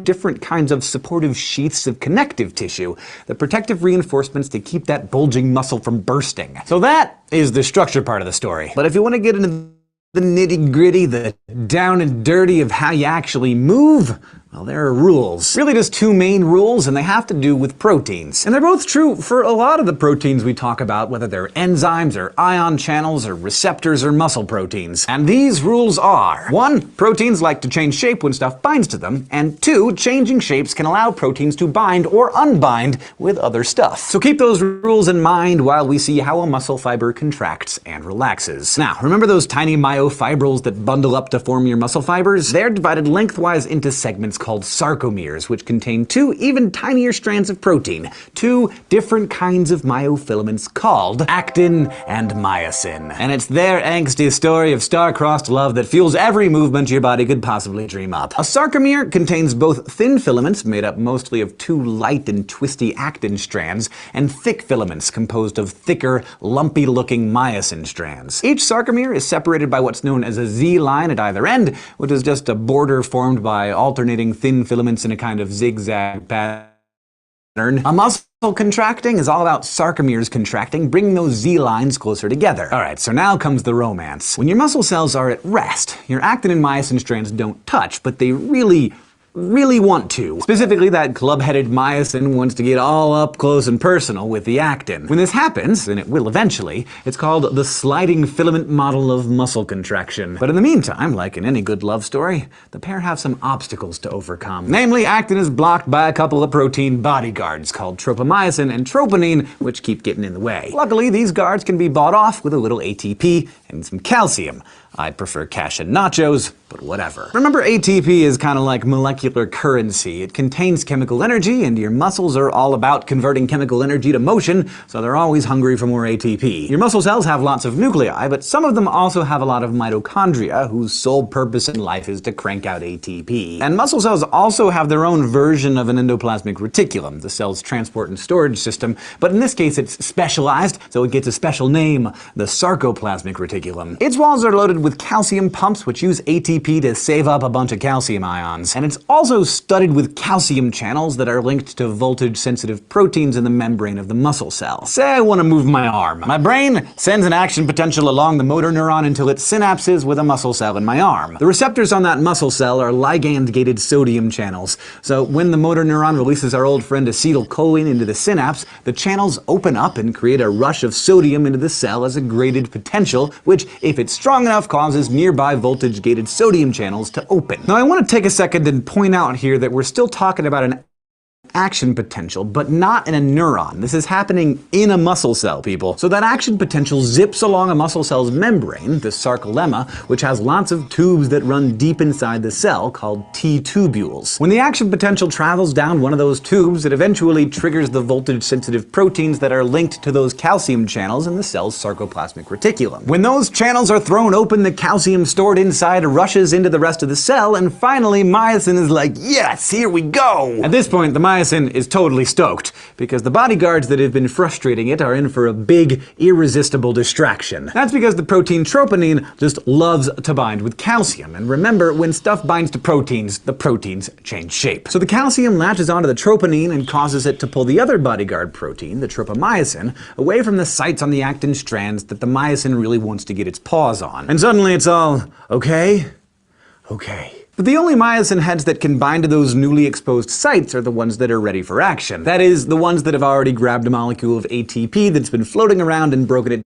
Different kinds of supportive sheaths of connective tissue, the protective reinforcements to keep that bulging muscle from bursting. So that is the structure part of the story. But if you want to get into the nitty-gritty, the down and dirty of how you actually move, well, there are rules. Really just two main rules, and they have to do with proteins. And they're both true for a lot of the proteins we talk about, whether they're enzymes or ion channels or receptors or muscle proteins. And these rules are: 1. Proteins like to change shape when stuff binds to them, and 2. Changing shapes can allow proteins to bind or unbind with other stuff. So keep those rules in mind while we see how a muscle fiber contracts and relaxes. Now, remember those tiny myofibrils that bundle up to form your muscle fibers? They're divided lengthwise into segments called sarcomeres, which contain two even tinier strands of protein, two different kinds of myofilaments called actin and myosin. And it's their angsty story of star-crossed love that fuels every movement your body could possibly dream up. A sarcomere contains both thin filaments, made up mostly of two light and twisty actin strands, and thick filaments composed of thicker, lumpy-looking myosin strands. Each sarcomere is separated by what's known as a Z-line at either end, which is just a border formed by alternating thin filaments in a kind of zigzag pattern. A muscle contracting is all about sarcomeres contracting, bringing those Z-lines closer together. Alright, so now comes the romance. When your muscle cells are at rest, your actin and myosin strands don't touch, but they really really want to. Specifically, that club-headed myosin wants to get all up close and personal with the actin. When this happens, and it will eventually, it's called the sliding filament model of muscle contraction. But in the meantime, like in any good love story, the pair have some obstacles to overcome. Namely, actin is blocked by a couple of protein bodyguards called tropomyosin and troponin, which keep getting in the way. Luckily, these guards can be bought off with a little ATP and some calcium. I'd prefer cash and nachos, but whatever. Remember, ATP is kind of like molecular currency. It contains chemical energy, and your muscles are all about converting chemical energy to motion, so they're always hungry for more ATP. Your muscle cells have lots of nuclei, but some of them also have a lot of mitochondria, whose sole purpose in life is to crank out ATP. And muscle cells also have their own version of an endoplasmic reticulum, the cell's transport and storage system, but in this case it's specialized, so it gets a special name, the sarcoplasmic reticulum. Its walls are loaded with calcium pumps which use ATP to save up a bunch of calcium ions. And it's also studded with calcium channels that are linked to voltage-sensitive proteins in the membrane of the muscle cell. Say I want to move my arm. My brain sends an action potential along the motor neuron until it synapses with a muscle cell in my arm. The receptors on that muscle cell are ligand-gated sodium channels. So when the motor neuron releases our old friend acetylcholine into the synapse, the channels open up and create a rush of sodium into the cell as a graded potential, which, if it's strong enough, causes nearby voltage-gated sodium channels to open. Now I want to take a second and point out here that we're still talking about an action potential, but not in a neuron. This is happening in a muscle cell, people. So that action potential zips along a muscle cell's membrane, the sarcolemma, which has lots of tubes that run deep inside the cell called T-tubules. When the action potential travels down one of those tubes, it eventually triggers the voltage-sensitive proteins that are linked to those calcium channels in the cell's sarcoplasmic reticulum. When those channels are thrown open, the calcium stored inside rushes into the rest of the cell, and finally myosin is like, yes, here we go! At this point, the myosin is totally stoked, because the bodyguards that have been frustrating it are in for a big, irresistible distraction. That's because the protein troponin just loves to bind with calcium, and remember, when stuff binds to proteins, the proteins change shape. So the calcium latches onto the troponin and causes it to pull the other bodyguard protein, the tropomyosin, away from the sites on the actin strands that the myosin really wants to get its paws on. And suddenly it's all, okay. But the only myosin heads that can bind to those newly exposed sites are the ones that are ready for action. That is, the ones that have already grabbed a molecule of ATP that's been floating around and broken it.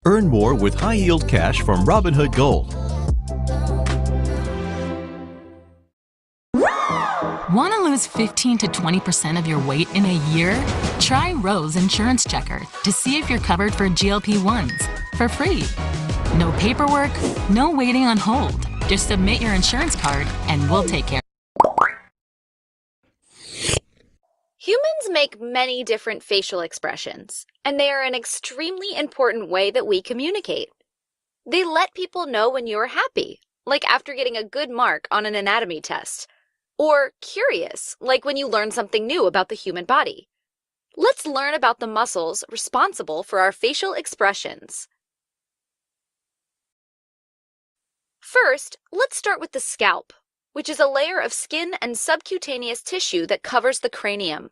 Earn more with high-yield cash from Robinhood Gold. Want to lose 15 to 20% of your weight in a year? Try Rose Insurance Checker to see if you're covered for GLP-1s for free. No paperwork, no waiting on hold. Just submit your insurance card and we'll take care. Humans make many different facial expressions, and they are an extremely important way that we communicate. They let people know when you're happy, like after getting a good mark on an anatomy test, or curious, like when you learn something new about the human body. Let's learn about the muscles responsible for our facial expressions. First, let's start with the scalp, which is a layer of skin and subcutaneous tissue that covers the cranium.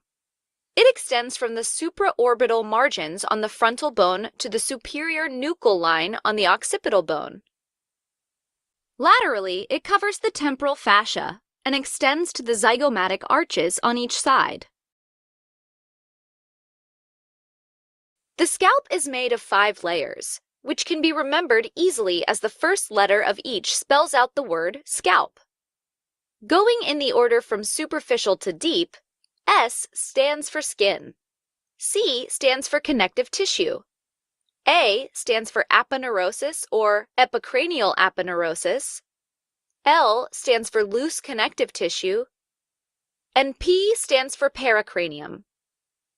It extends from the supraorbital margins on the frontal bone to the superior nuchal line on the occipital bone. Laterally, it covers the temporal fascia and extends to the zygomatic arches on each side. The scalp is made of 5 layers, which can be remembered easily as the first letter of each spells out the word scalp. Going in the order from superficial to deep, S stands for skin, C stands for connective tissue, A stands for aponeurosis or epicranial aponeurosis, L stands for loose connective tissue, and P stands for pericranium,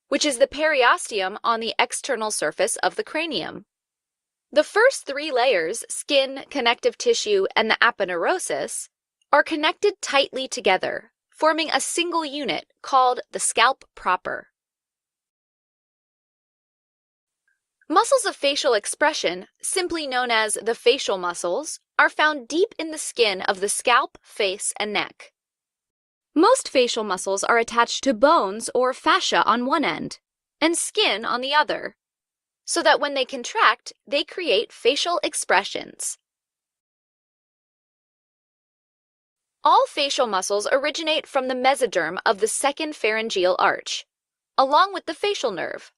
which is the periosteum on the external surface of the cranium. The first 3 layers, skin, connective tissue, and the aponeurosis, are connected tightly together, forming a single unit called the scalp proper. Muscles of facial expression, simply known as the facial muscles, are found deep in the skin of the scalp, face, and neck. Most facial muscles are attached to bones or fascia on one end, and skin on the other, so that when they contract, they create facial expressions. All facial muscles originate from the mesoderm of the second pharyngeal arch, along with the facial nerve.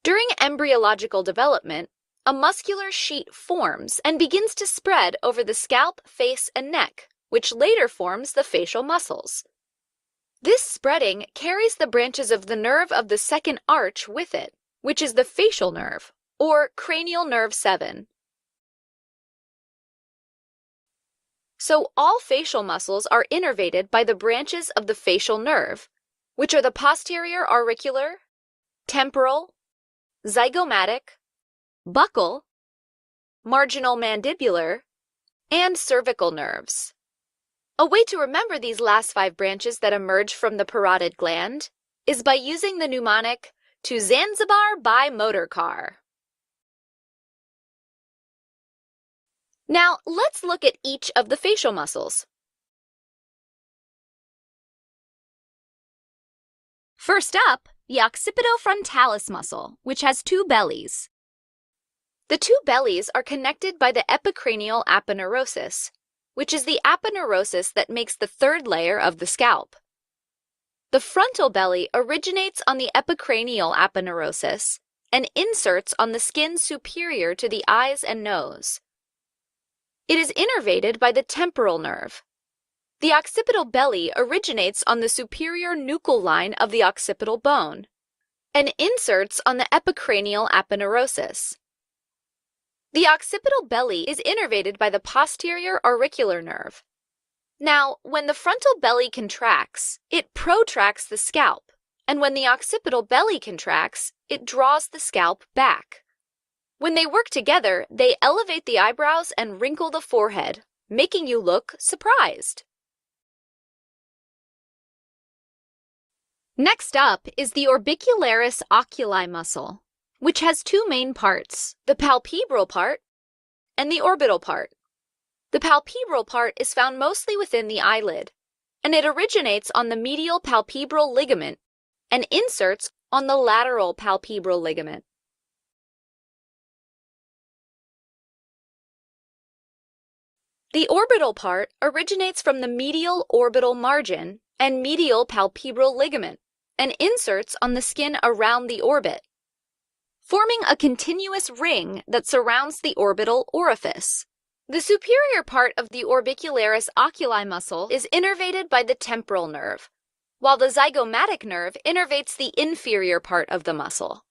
During embryological development, a muscular sheet forms and begins to spread over the scalp, face, and neck, which later forms the facial muscles. This spreading carries the branches of the nerve of the second arch with it, which is the facial nerve, or cranial nerve 7. So all facial muscles are innervated by the branches of the facial nerve, which are the posterior auricular, temporal, zygomatic, buccal, marginal mandibular, and cervical nerves. A way to remember these last 5 branches that emerge from the parotid gland is by using the mnemonic "to Zanzibar by motor car." Now, let's look at each of the facial muscles. First up, the occipitofrontalis muscle, which has 2 bellies. The 2 bellies are connected by the epicranial aponeurosis, which is the aponeurosis that makes the 3rd layer of the scalp. The frontal belly originates on the epicranial aponeurosis and inserts on the skin superior to the eyes and nose. It is innervated by the temporal nerve. The occipital belly originates on the superior nuchal line of the occipital bone and inserts on the epicranial aponeurosis. The occipital belly is innervated by the posterior auricular nerve. Now, when the frontal belly contracts, it protracts the scalp, and when the occipital belly contracts, it draws the scalp back. When they work together, they elevate the eyebrows and wrinkle the forehead, making you look surprised. Next up is the orbicularis oculi muscle, which has 2 main parts, the palpebral part and the orbital part. The palpebral part is found mostly within the eyelid, and it originates on the medial palpebral ligament and inserts on the lateral palpebral ligament. The orbital part originates from the medial orbital margin and medial palpebral ligament and inserts on the skin around the orbit, forming a continuous ring that surrounds the orbital orifice. The superior part of the orbicularis oculi muscle is innervated by the temporal nerve, while the zygomatic nerve innervates the inferior part of the muscle.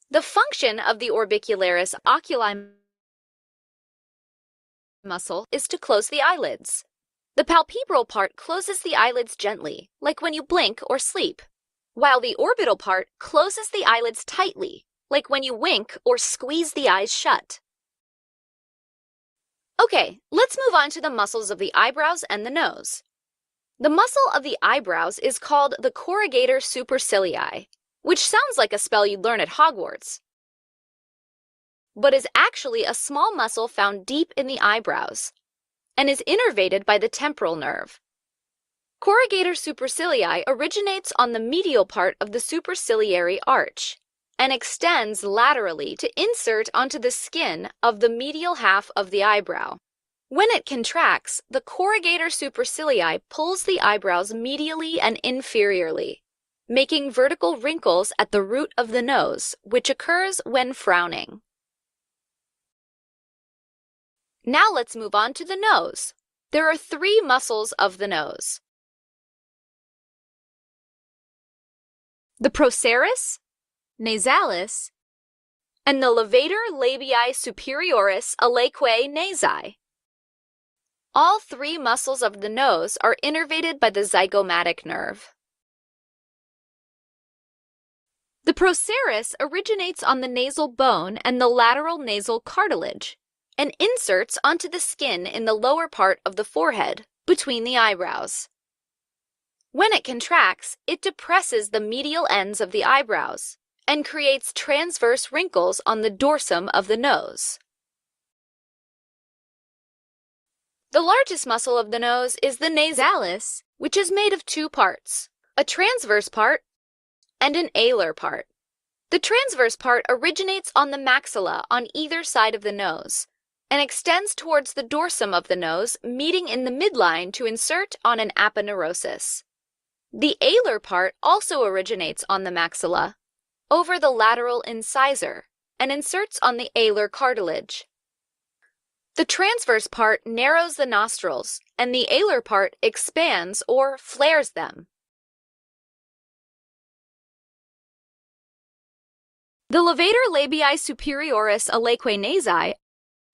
The function of the orbicularis oculi muscle is to close the eyelids. The palpebral part closes the eyelids gently, like when you blink or sleep, while the orbital part closes the eyelids tightly, like when you wink or squeeze the eyes shut. Okay, let's move on to the muscles of the eyebrows and the nose. The muscle of the eyebrows is called the corrugator supercilii, which sounds like a spell you'd learn at Hogwarts, but is actually a small muscle found deep in the eyebrows and is innervated by the temporal nerve. Corrugator supercilii originates on the medial part of the superciliary arch and extends laterally to insert onto the skin of the medial half of the eyebrow. When it contracts, the corrugator supercilii pulls the eyebrows medially and inferiorly, making vertical wrinkles at the root of the nose, which occurs when frowning. Now let's move on to the nose. There are 3 muscles of the nose: the procerus, nasalis, and the levator labii superioris aliquae nasi. All 3 muscles of the nose are innervated by the zygomatic nerve. The procerus originates on the nasal bone and the lateral nasal cartilage and inserts onto the skin in the lower part of the forehead, between the eyebrows. When it contracts, it depresses the medial ends of the eyebrows and creates transverse wrinkles on the dorsum of the nose. The largest muscle of the nose is the nasalis, which is made of 2 parts, a transverse part and an alar part. The transverse part originates on the maxilla on either side of the nose and extends towards the dorsum of the nose, meeting in the midline to insert on an aponeurosis. The alar part also originates on the maxilla, over the lateral incisor, and inserts on the alar cartilage. The transverse part narrows the nostrils, and the alar part expands or flares them. The levator labii superioris alaeque nasi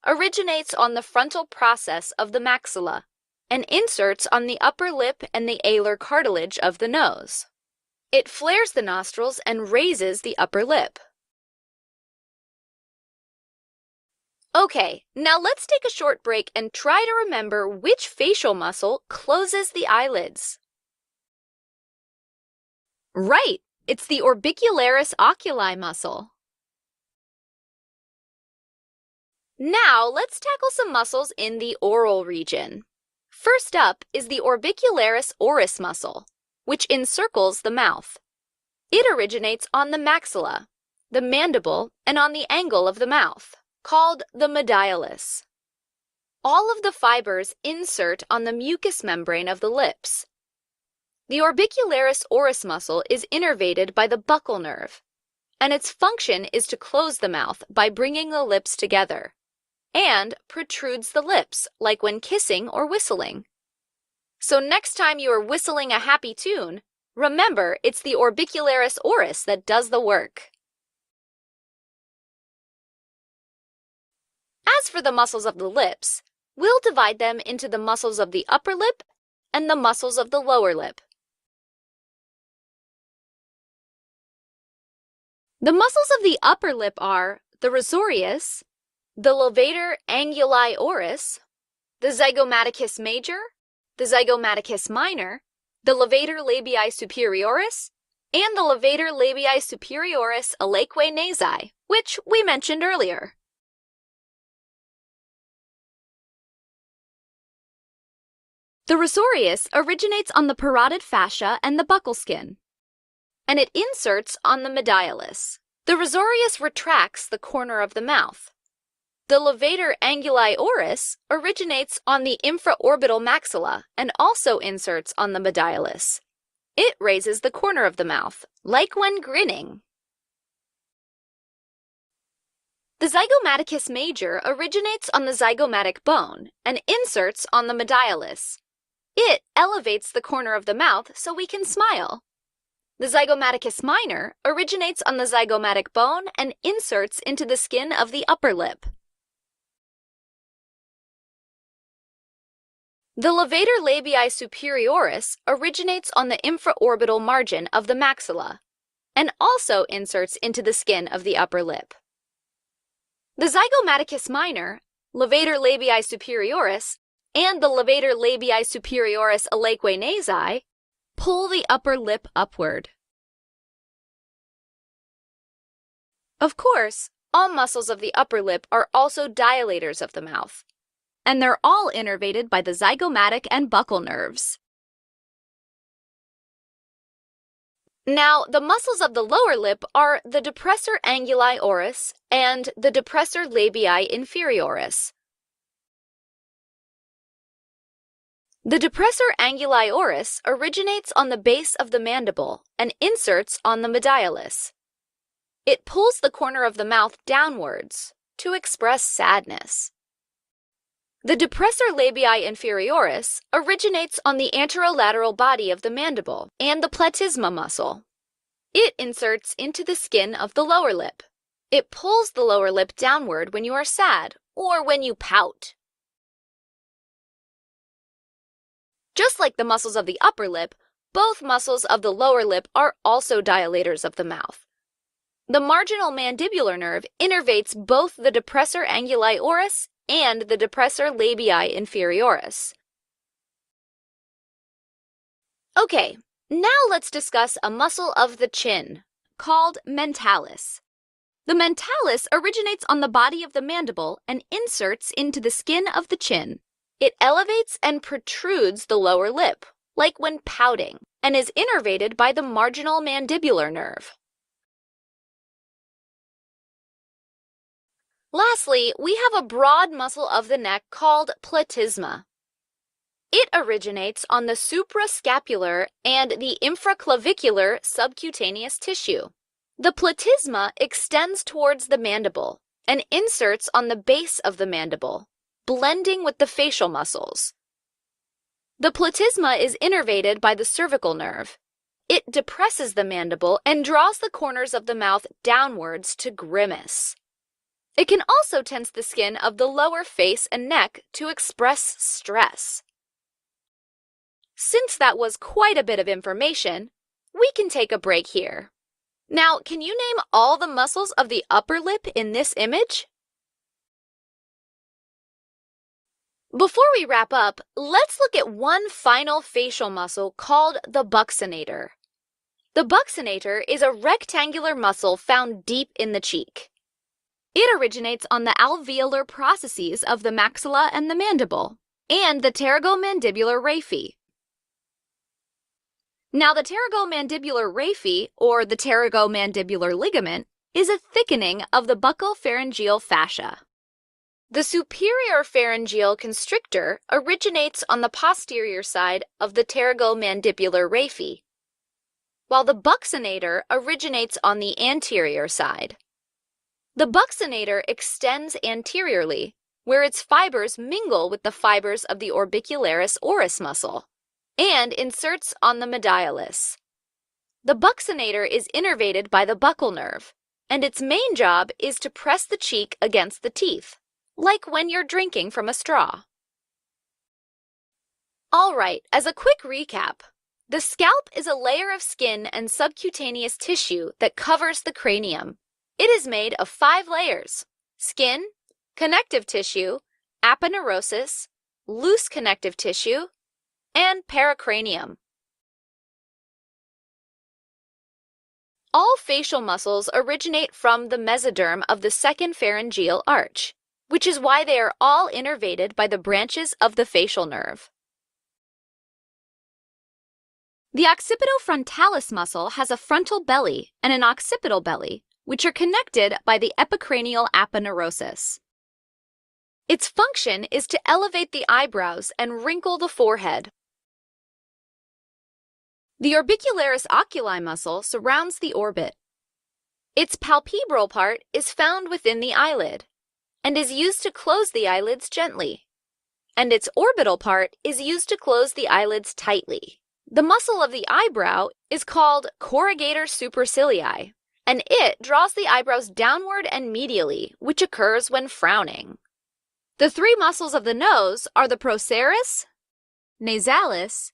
originates on the frontal process of the maxilla and inserts on the upper lip and the alar cartilage of the nose. It flares the nostrils and raises the upper lip. Okay, now let's take a short break and try to remember which facial muscle closes the eyelids. Right, it's the orbicularis oculi muscle. Now let's tackle some muscles in the oral region. First up is the orbicularis oris muscle, which encircles the mouth. It originates on the maxilla, the mandible, and on the angle of the mouth, called the medialis. All of the fibers insert on the mucous membrane of the lips. The orbicularis oris muscle is innervated by the buccal nerve, and its function is to close the mouth by bringing the lips together, and protrudes the lips, like when kissing or whistling. So next time you are whistling a happy tune, remember it's the orbicularis oris that does the work. As for the muscles of the lips, we'll divide them into the muscles of the upper lip and the muscles of the lower lip. The muscles of the upper lip are the risorius, the levator anguli oris, the zygomaticus major, the zygomaticus minor, the levator labii superioris, and the levator labii superioris alaeque nasi, which we mentioned earlier. The risorius originates on the parotid fascia and the buccal skin, and it inserts on the medialis. The risorius retracts the corner of the mouth. The levator anguli oris originates on the infraorbital maxilla and also inserts on the medialis. It raises the corner of the mouth, like when grinning. The zygomaticus major originates on the zygomatic bone and inserts on the medialis. It elevates the corner of the mouth so we can smile. The zygomaticus minor originates on the zygomatic bone and inserts into the skin of the upper lip. The levator labii superioris originates on the infraorbital margin of the maxilla and also inserts into the skin of the upper lip. The zygomaticus minor, levator labii superioris, and the levator labii superioris alaeque nasi pull the upper lip upward. Of course, all muscles of the upper lip are also dilators of the mouth, and they're all innervated by the zygomatic and buccal nerves. Now, the muscles of the lower lip are the depressor anguli oris and the depressor labii inferioris. The depressor anguli oris originates on the base of the mandible and inserts on the medialis. It pulls the corner of the mouth downwards to express sadness. The depressor labii inferioris originates on the anterolateral body of the mandible and the platysma muscle. It inserts into the skin of the lower lip. It pulls the lower lip downward when you are sad or when you pout. Just like the muscles of the upper lip, both muscles of the lower lip are also dilators of the mouth. The marginal mandibular nerve innervates both the depressor anguli oris and the depressor labii inferioris. Okay, now let's discuss a muscle of the chin, called mentalis. The mentalis originates on the body of the mandible and inserts into the skin of the chin. It elevates and protrudes the lower lip, like when pouting, and is innervated by the marginal mandibular nerve. Lastly, we have a broad muscle of the neck called platysma. It originates on the suprascapular and the infraclavicular subcutaneous tissue. The platysma extends towards the mandible and inserts on the base of the mandible, blending with the facial muscles. The platysma is innervated by the cervical nerve. It depresses the mandible and draws the corners of the mouth downwards to grimace. It can also tense the skin of the lower face and neck to express stress. Since that was quite a bit of information, we can take a break here. Now, can you name all the muscles of the upper lip in this image? Before we wrap up, let's look at one final facial muscle called the buccinator. The buccinator is a rectangular muscle found deep in the cheek. It originates on the alveolar processes of the maxilla and the mandible, and the pterygomandibular raphe. Now, the pterygomandibular raphe, or the pterygomandibular ligament, is a thickening of the buccopharyngeal fascia. The superior pharyngeal constrictor originates on the posterior side of the pterygomandibular raphe, while the buccinator originates on the anterior side. The buccinator extends anteriorly, where its fibers mingle with the fibers of the orbicularis oris muscle, and inserts on the medialis. The buccinator is innervated by the buccal nerve, and its main job is to press the cheek against the teeth, like when you're drinking from a straw. All right, as a quick recap, the scalp is a layer of skin and subcutaneous tissue that covers the cranium. It is made of 5 layers: skin, connective tissue, aponeurosis, loose connective tissue, and pericranium. All facial muscles originate from the mesoderm of the second pharyngeal arch, which is why they are all innervated by the branches of the facial nerve. The occipitofrontalis muscle has a frontal belly and an occipital belly, which are connected by the epicranial aponeurosis. Its function is to elevate the eyebrows and wrinkle the forehead. The orbicularis oculi muscle surrounds the orbit. Its palpebral part is found within the eyelid and is used to close the eyelids gently, and its orbital part is used to close the eyelids tightly. The muscle of the eyebrow is called corrugator supercilii, and it draws the eyebrows downward and medially, which occurs when frowning. The 3 muscles of the nose are the procerus, nasalis,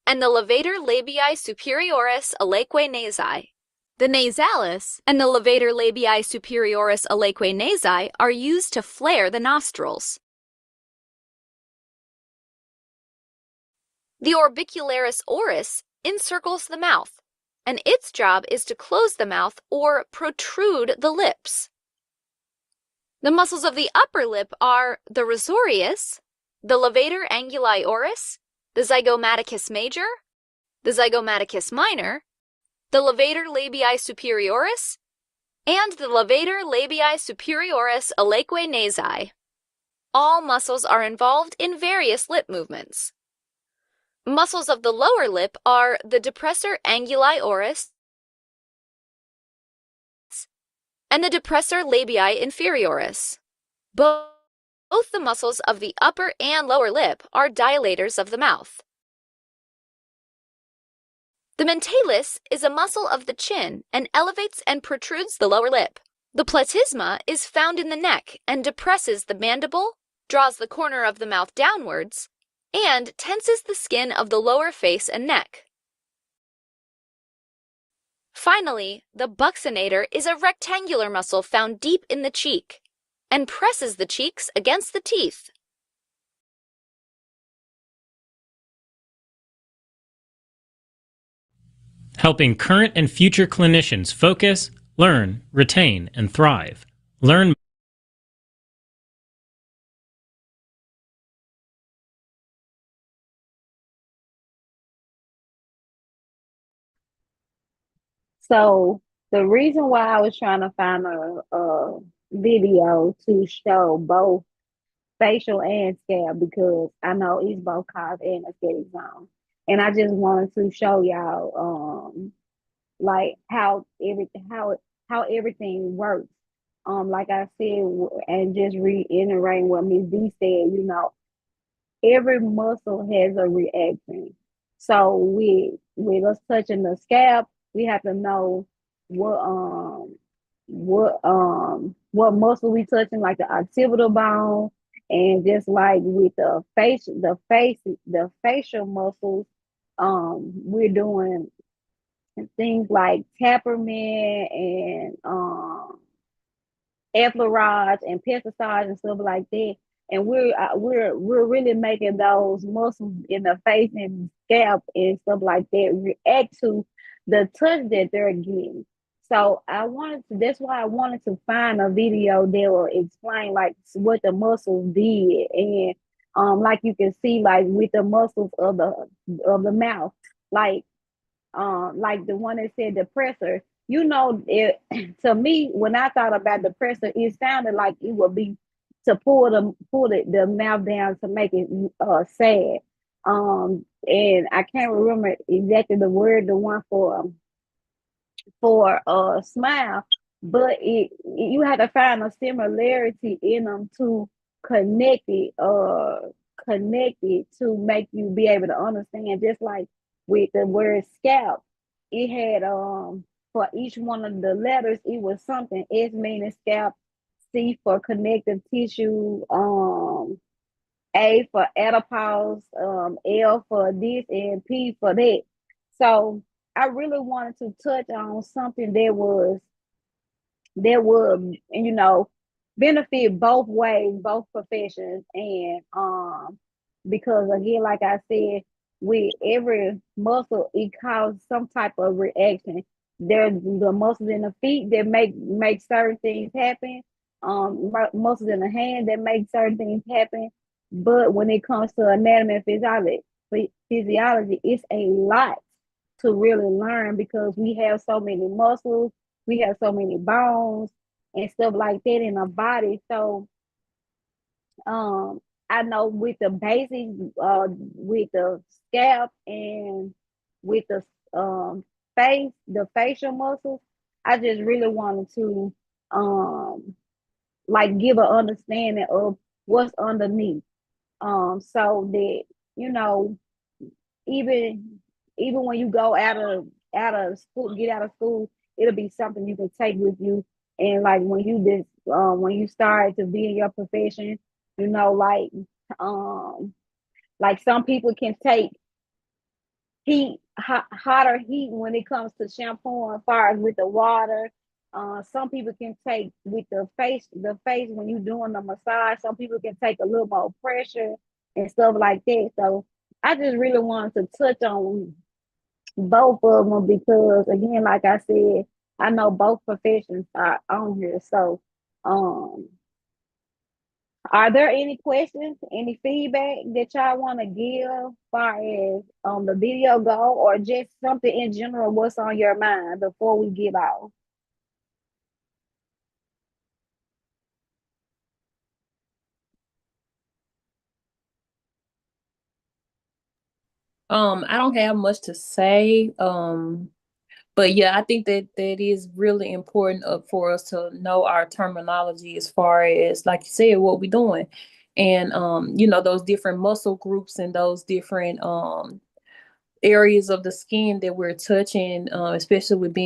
and the levator labii superioris alaeque nasi. The nasalis and the levator labii superioris alaeque nasi are used to flare the nostrils. The orbicularis oris encircles the mouth, and its job is to close the mouth or protrude the lips. The muscles of the upper lip are the risorius, the levator anguli oris, the zygomaticus major, the zygomaticus minor, the levator labii superioris, and the levator labii superioris alaeque nasi. All muscles are involved in various lip movements. Muscles of the lower lip are the depressor anguli oris and the depressor labii inferioris. Both the muscles of the upper and lower lip are dilators of the mouth. The mentalis is a muscle of the chin and elevates and protrudes the lower lip. The platysma is found in the neck and depresses the mandible, draws the corner of the mouth downwards, and tenses the skin of the lower face and neck. Finally, the buccinator is a rectangular muscle found deep in the cheek and presses the cheeks against the teeth. Helping current and future clinicians focus, learn, retain, and thrive. Learn So the reason why I was trying to find a video to show both facial and scalp because I know it's both cause and aesthetic zone. And I just wanted to show y'all like how everything works. Like I said, and just reiterating what Miss D said, every muscle has a reaction. So with us touching the scalp, we have to know what what muscle we touching, like the occipital bone, and just like with the facial muscles, we're doing things like tapperment and effleurage and pesticides and stuff like that. And we're really making those muscles in the face and scalp and stuff like that react to the touch that they're getting. So that's why I wanted to find a video that will explain like what the muscles did. And like you can see like with the muscles of the mouth, like the one that said depressor, it to me when I thought about depressor, it sounded like it would be to pull the mouth down to make it sad. And I can't remember exactly the word, the one for smile, but you have to find a similarity in them to connect it connect it to make you be able to understand. Just like with the word scalp, it had for each one of the letters it was something. S meaning scalp, C for connective tissue, A for adipose, L for this, and P for that. So I really wanted to touch on something that would benefit both ways, both professions. And because again, like I said, with every muscle it causes some type of reaction. There's the muscles in the feet that make certain things happen, muscles in the hand that make certain things happen. But when it comes to anatomy and physiology, it's a lot to really learn because we have so many muscles, we have so many bones and stuff like that in our body. So um I know with the basics, with the scalp and with the the facial muscles, I just really wanted to um like give an understanding of what's underneath. So that you know even even when you go out of school, get out of school, it'll be something you can take with you. And like when you start to be in your profession, you know, um like some people can take hotter heat when it comes to shampoo and far as with the water. Some people can take with the face when you're doing the massage. Some people can take a little more pressure and stuff like that. So I just really wanted to touch on both of them because again, like I said, I know both professions are on here. So um are there any questions, any feedback that y'all want to give far as the video go, or just something in general, what's on your mind before we get off? I don't have much to say. But yeah, I think that that is really important for us to know our terminology as far as, like you said, what we're doing. And those different muscle groups and those different areas of the skin that we're touching, especially with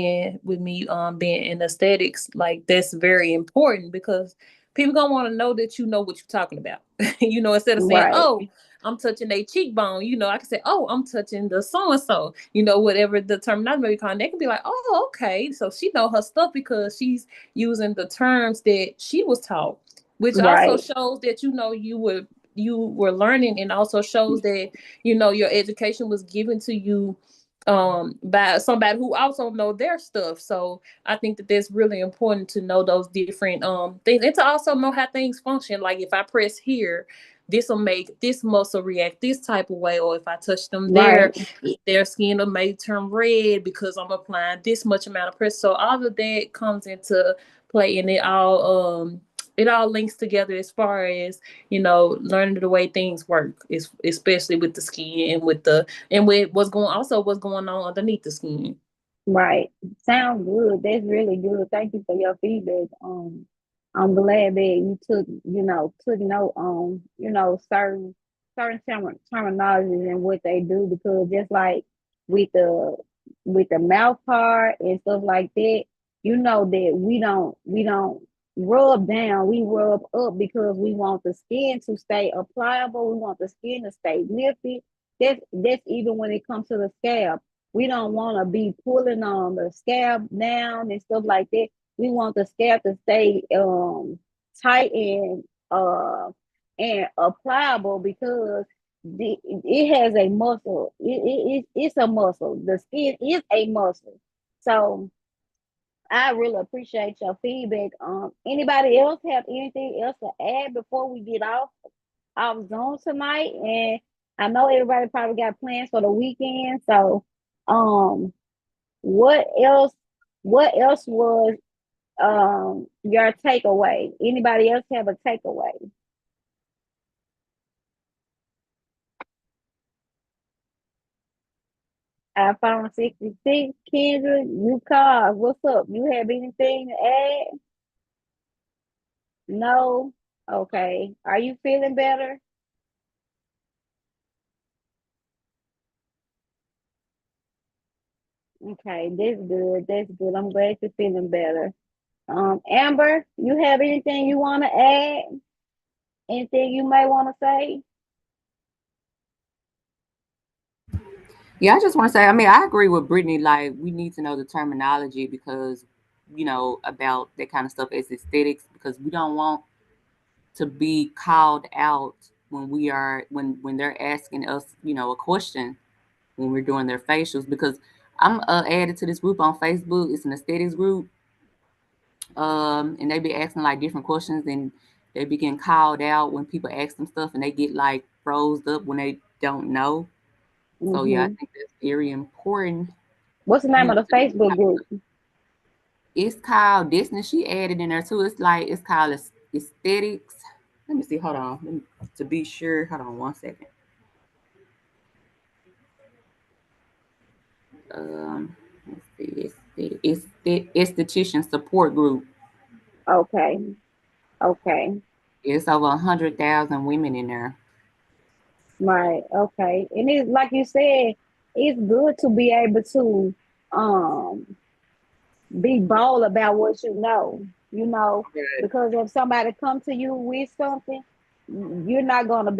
me being in aesthetics, like that's very important because people gonna want to know that you know what you're talking about. Instead of saying, Right, "Oh, I'm touching a cheekbone," I can say, "Oh, I'm touching the so and so." Whatever the terminology may be called, they can be like, "Oh, okay." So she know her stuff because she's using the terms that she was taught, which also right, shows that you were learning, and also shows that your education was given to you by somebody who also know their stuff. So I think that that's really important to know those different things, and to also know how things function. Like if I press here, this will make this muscle react this type of way, or if I touch them there, Right. their skin may turn red because I'm applying this much amount of pressure. So all of that comes into play, and it all links together as far as learning the way things work, especially with the skin and with what's going on underneath the skin. Right. Sound good. That's really good. Thank you for your feedback. I'm glad that you took note on, certain terminologies and what they do, because just like with the mouth part and stuff like that, that we don't rub down, we rub up because we want the skin to stay pliable, we want the skin to stay lifted. That's even when it comes to the scalp. We don't want to be pulling on the scalp down and stuff like that. We want the scalp to stay tight and pliable, because it has a muscle. It's a muscle. The skin is a muscle. So I really appreciate your feedback. Anybody else have anything else to add before we get off Zoom tonight? And I know everybody probably got plans for the weekend. So um what else was your takeaway? Anybody else have a takeaway? iPhone 66, Kendra, you call. What's up? You have anything to add? No? Okay. Are you feeling better? Okay, that's good. That's good. I'm glad you're feeling better. Amber, you have anything you want to add? Anything you may want to say? Yeah, I just want to say, I mean, I agree with Brittany. Like, we need to know the terminology because, about that kind of stuff as aesthetics, because we don't want to be called out when when they're asking us, a question when we're doing their facials. Because I'm added to this group on Facebook. It's an aesthetics group, and they be asking like different questions, and they be getting called out when people ask them stuff, and they get like froze up when they don't know. So yeah, I Mm-hmm. think that's very important. What's the name of the To know Facebook group? It's called Disney. She added in there too. It's called aesthetics. Let me see. Hold on. To be sure. Hold on 1 second. Let's see. It's the esthetician support group. Okay. Okay. It's over 100,000 women in there. Right. Okay. And it's like you said, it's good to be able to um be bold about what Right. because if somebody come to you with something, you're not gonna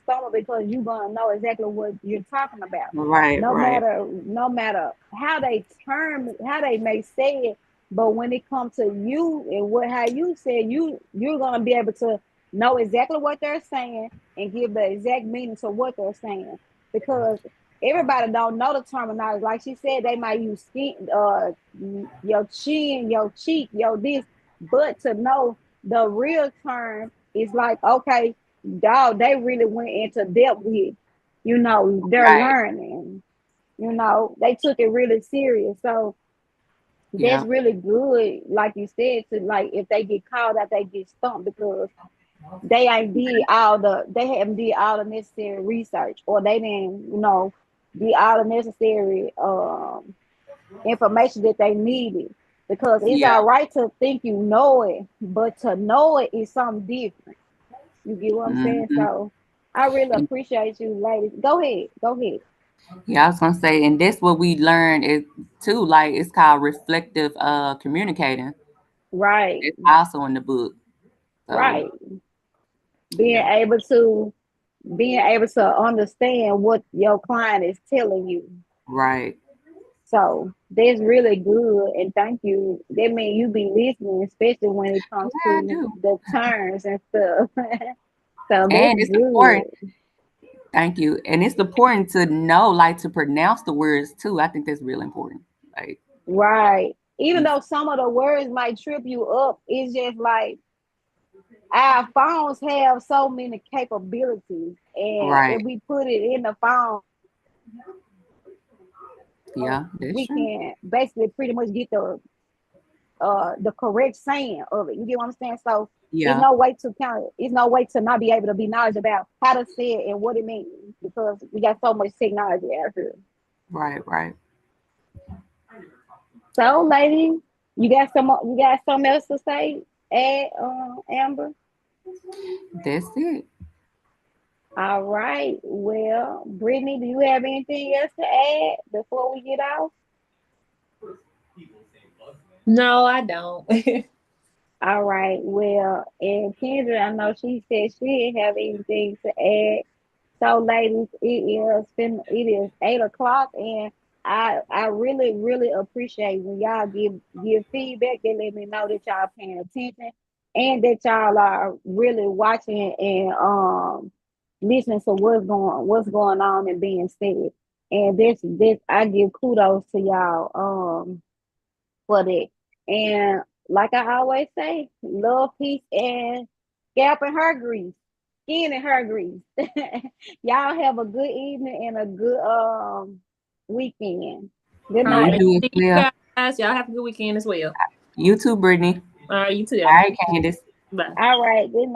stumble, because you're gonna know exactly what you're talking about. Right. No Right. matter how they may say it, but when it comes to you and how you say it, you're gonna be able to know exactly what they're saying and give the exact meaning to what they're saying, because everybody don't know the terminology. Like she said, they might use skin, your chin, your cheek, your this, but to know the real term is like, okay, dog, they really went into depth with, they're Right. learning. They took it really serious. So that's Yeah. really good, like you said, to like if they get called out, they get stumped because they haven't did all the necessary research, or they didn't, did all the necessary information that they needed. Because it's Yeah. all right to think you know it, but to know it is something different. You get what I'm saying? hmm So I really appreciate you, ladies. Go ahead. Go ahead. Yeah, I was gonna say, and that's what we learned is too. Like it's called reflective communicating. Right. It's also in the book. So Right. Being yeah. able to being able to understand what your client is telling you. Right. So that's really good, and thank you. That means you be listening, especially when it comes Yeah, I to do. the terms and stuff. So that's And it's important. good. Thank you. And it's important to know, like, to pronounce the words too. I think that's really important. Like, Right. Even it's, though some of the words might trip you up, it's just like our phones have so many capabilities, and if Right. we put it in the phone, Yeah, that's we true. can basically pretty much get the correct saying of it. You get what I'm saying? So Yeah. it's no way to not be able to be knowledgeable about how to say it and what it means because we got so much technology out here. Right, right. So, lady, you got something else to say, Amber? That's it. All right. Well, Brittany, do you have anything else to add before we get off? No, I don't. All right. Well, and Kendra, I know she said she didn't have anything to add. So, ladies, it is 8 o'clock, and I really really appreciate when y'all give feedback. They let me know that y'all paying attention and that y'all are really watching and listening to what's going on and being said. And this I give kudos to y'all for that. And like I always say, love, peace, and scalp and hair grease, skin and hair grease. Y'all have a good evening and a good weekend. Good All You right. night. do as See you well. guys. Y'all have a good weekend as well. You too, Brittany. All right, you too, All y'all. right, Candace. Bye. All right. Good night.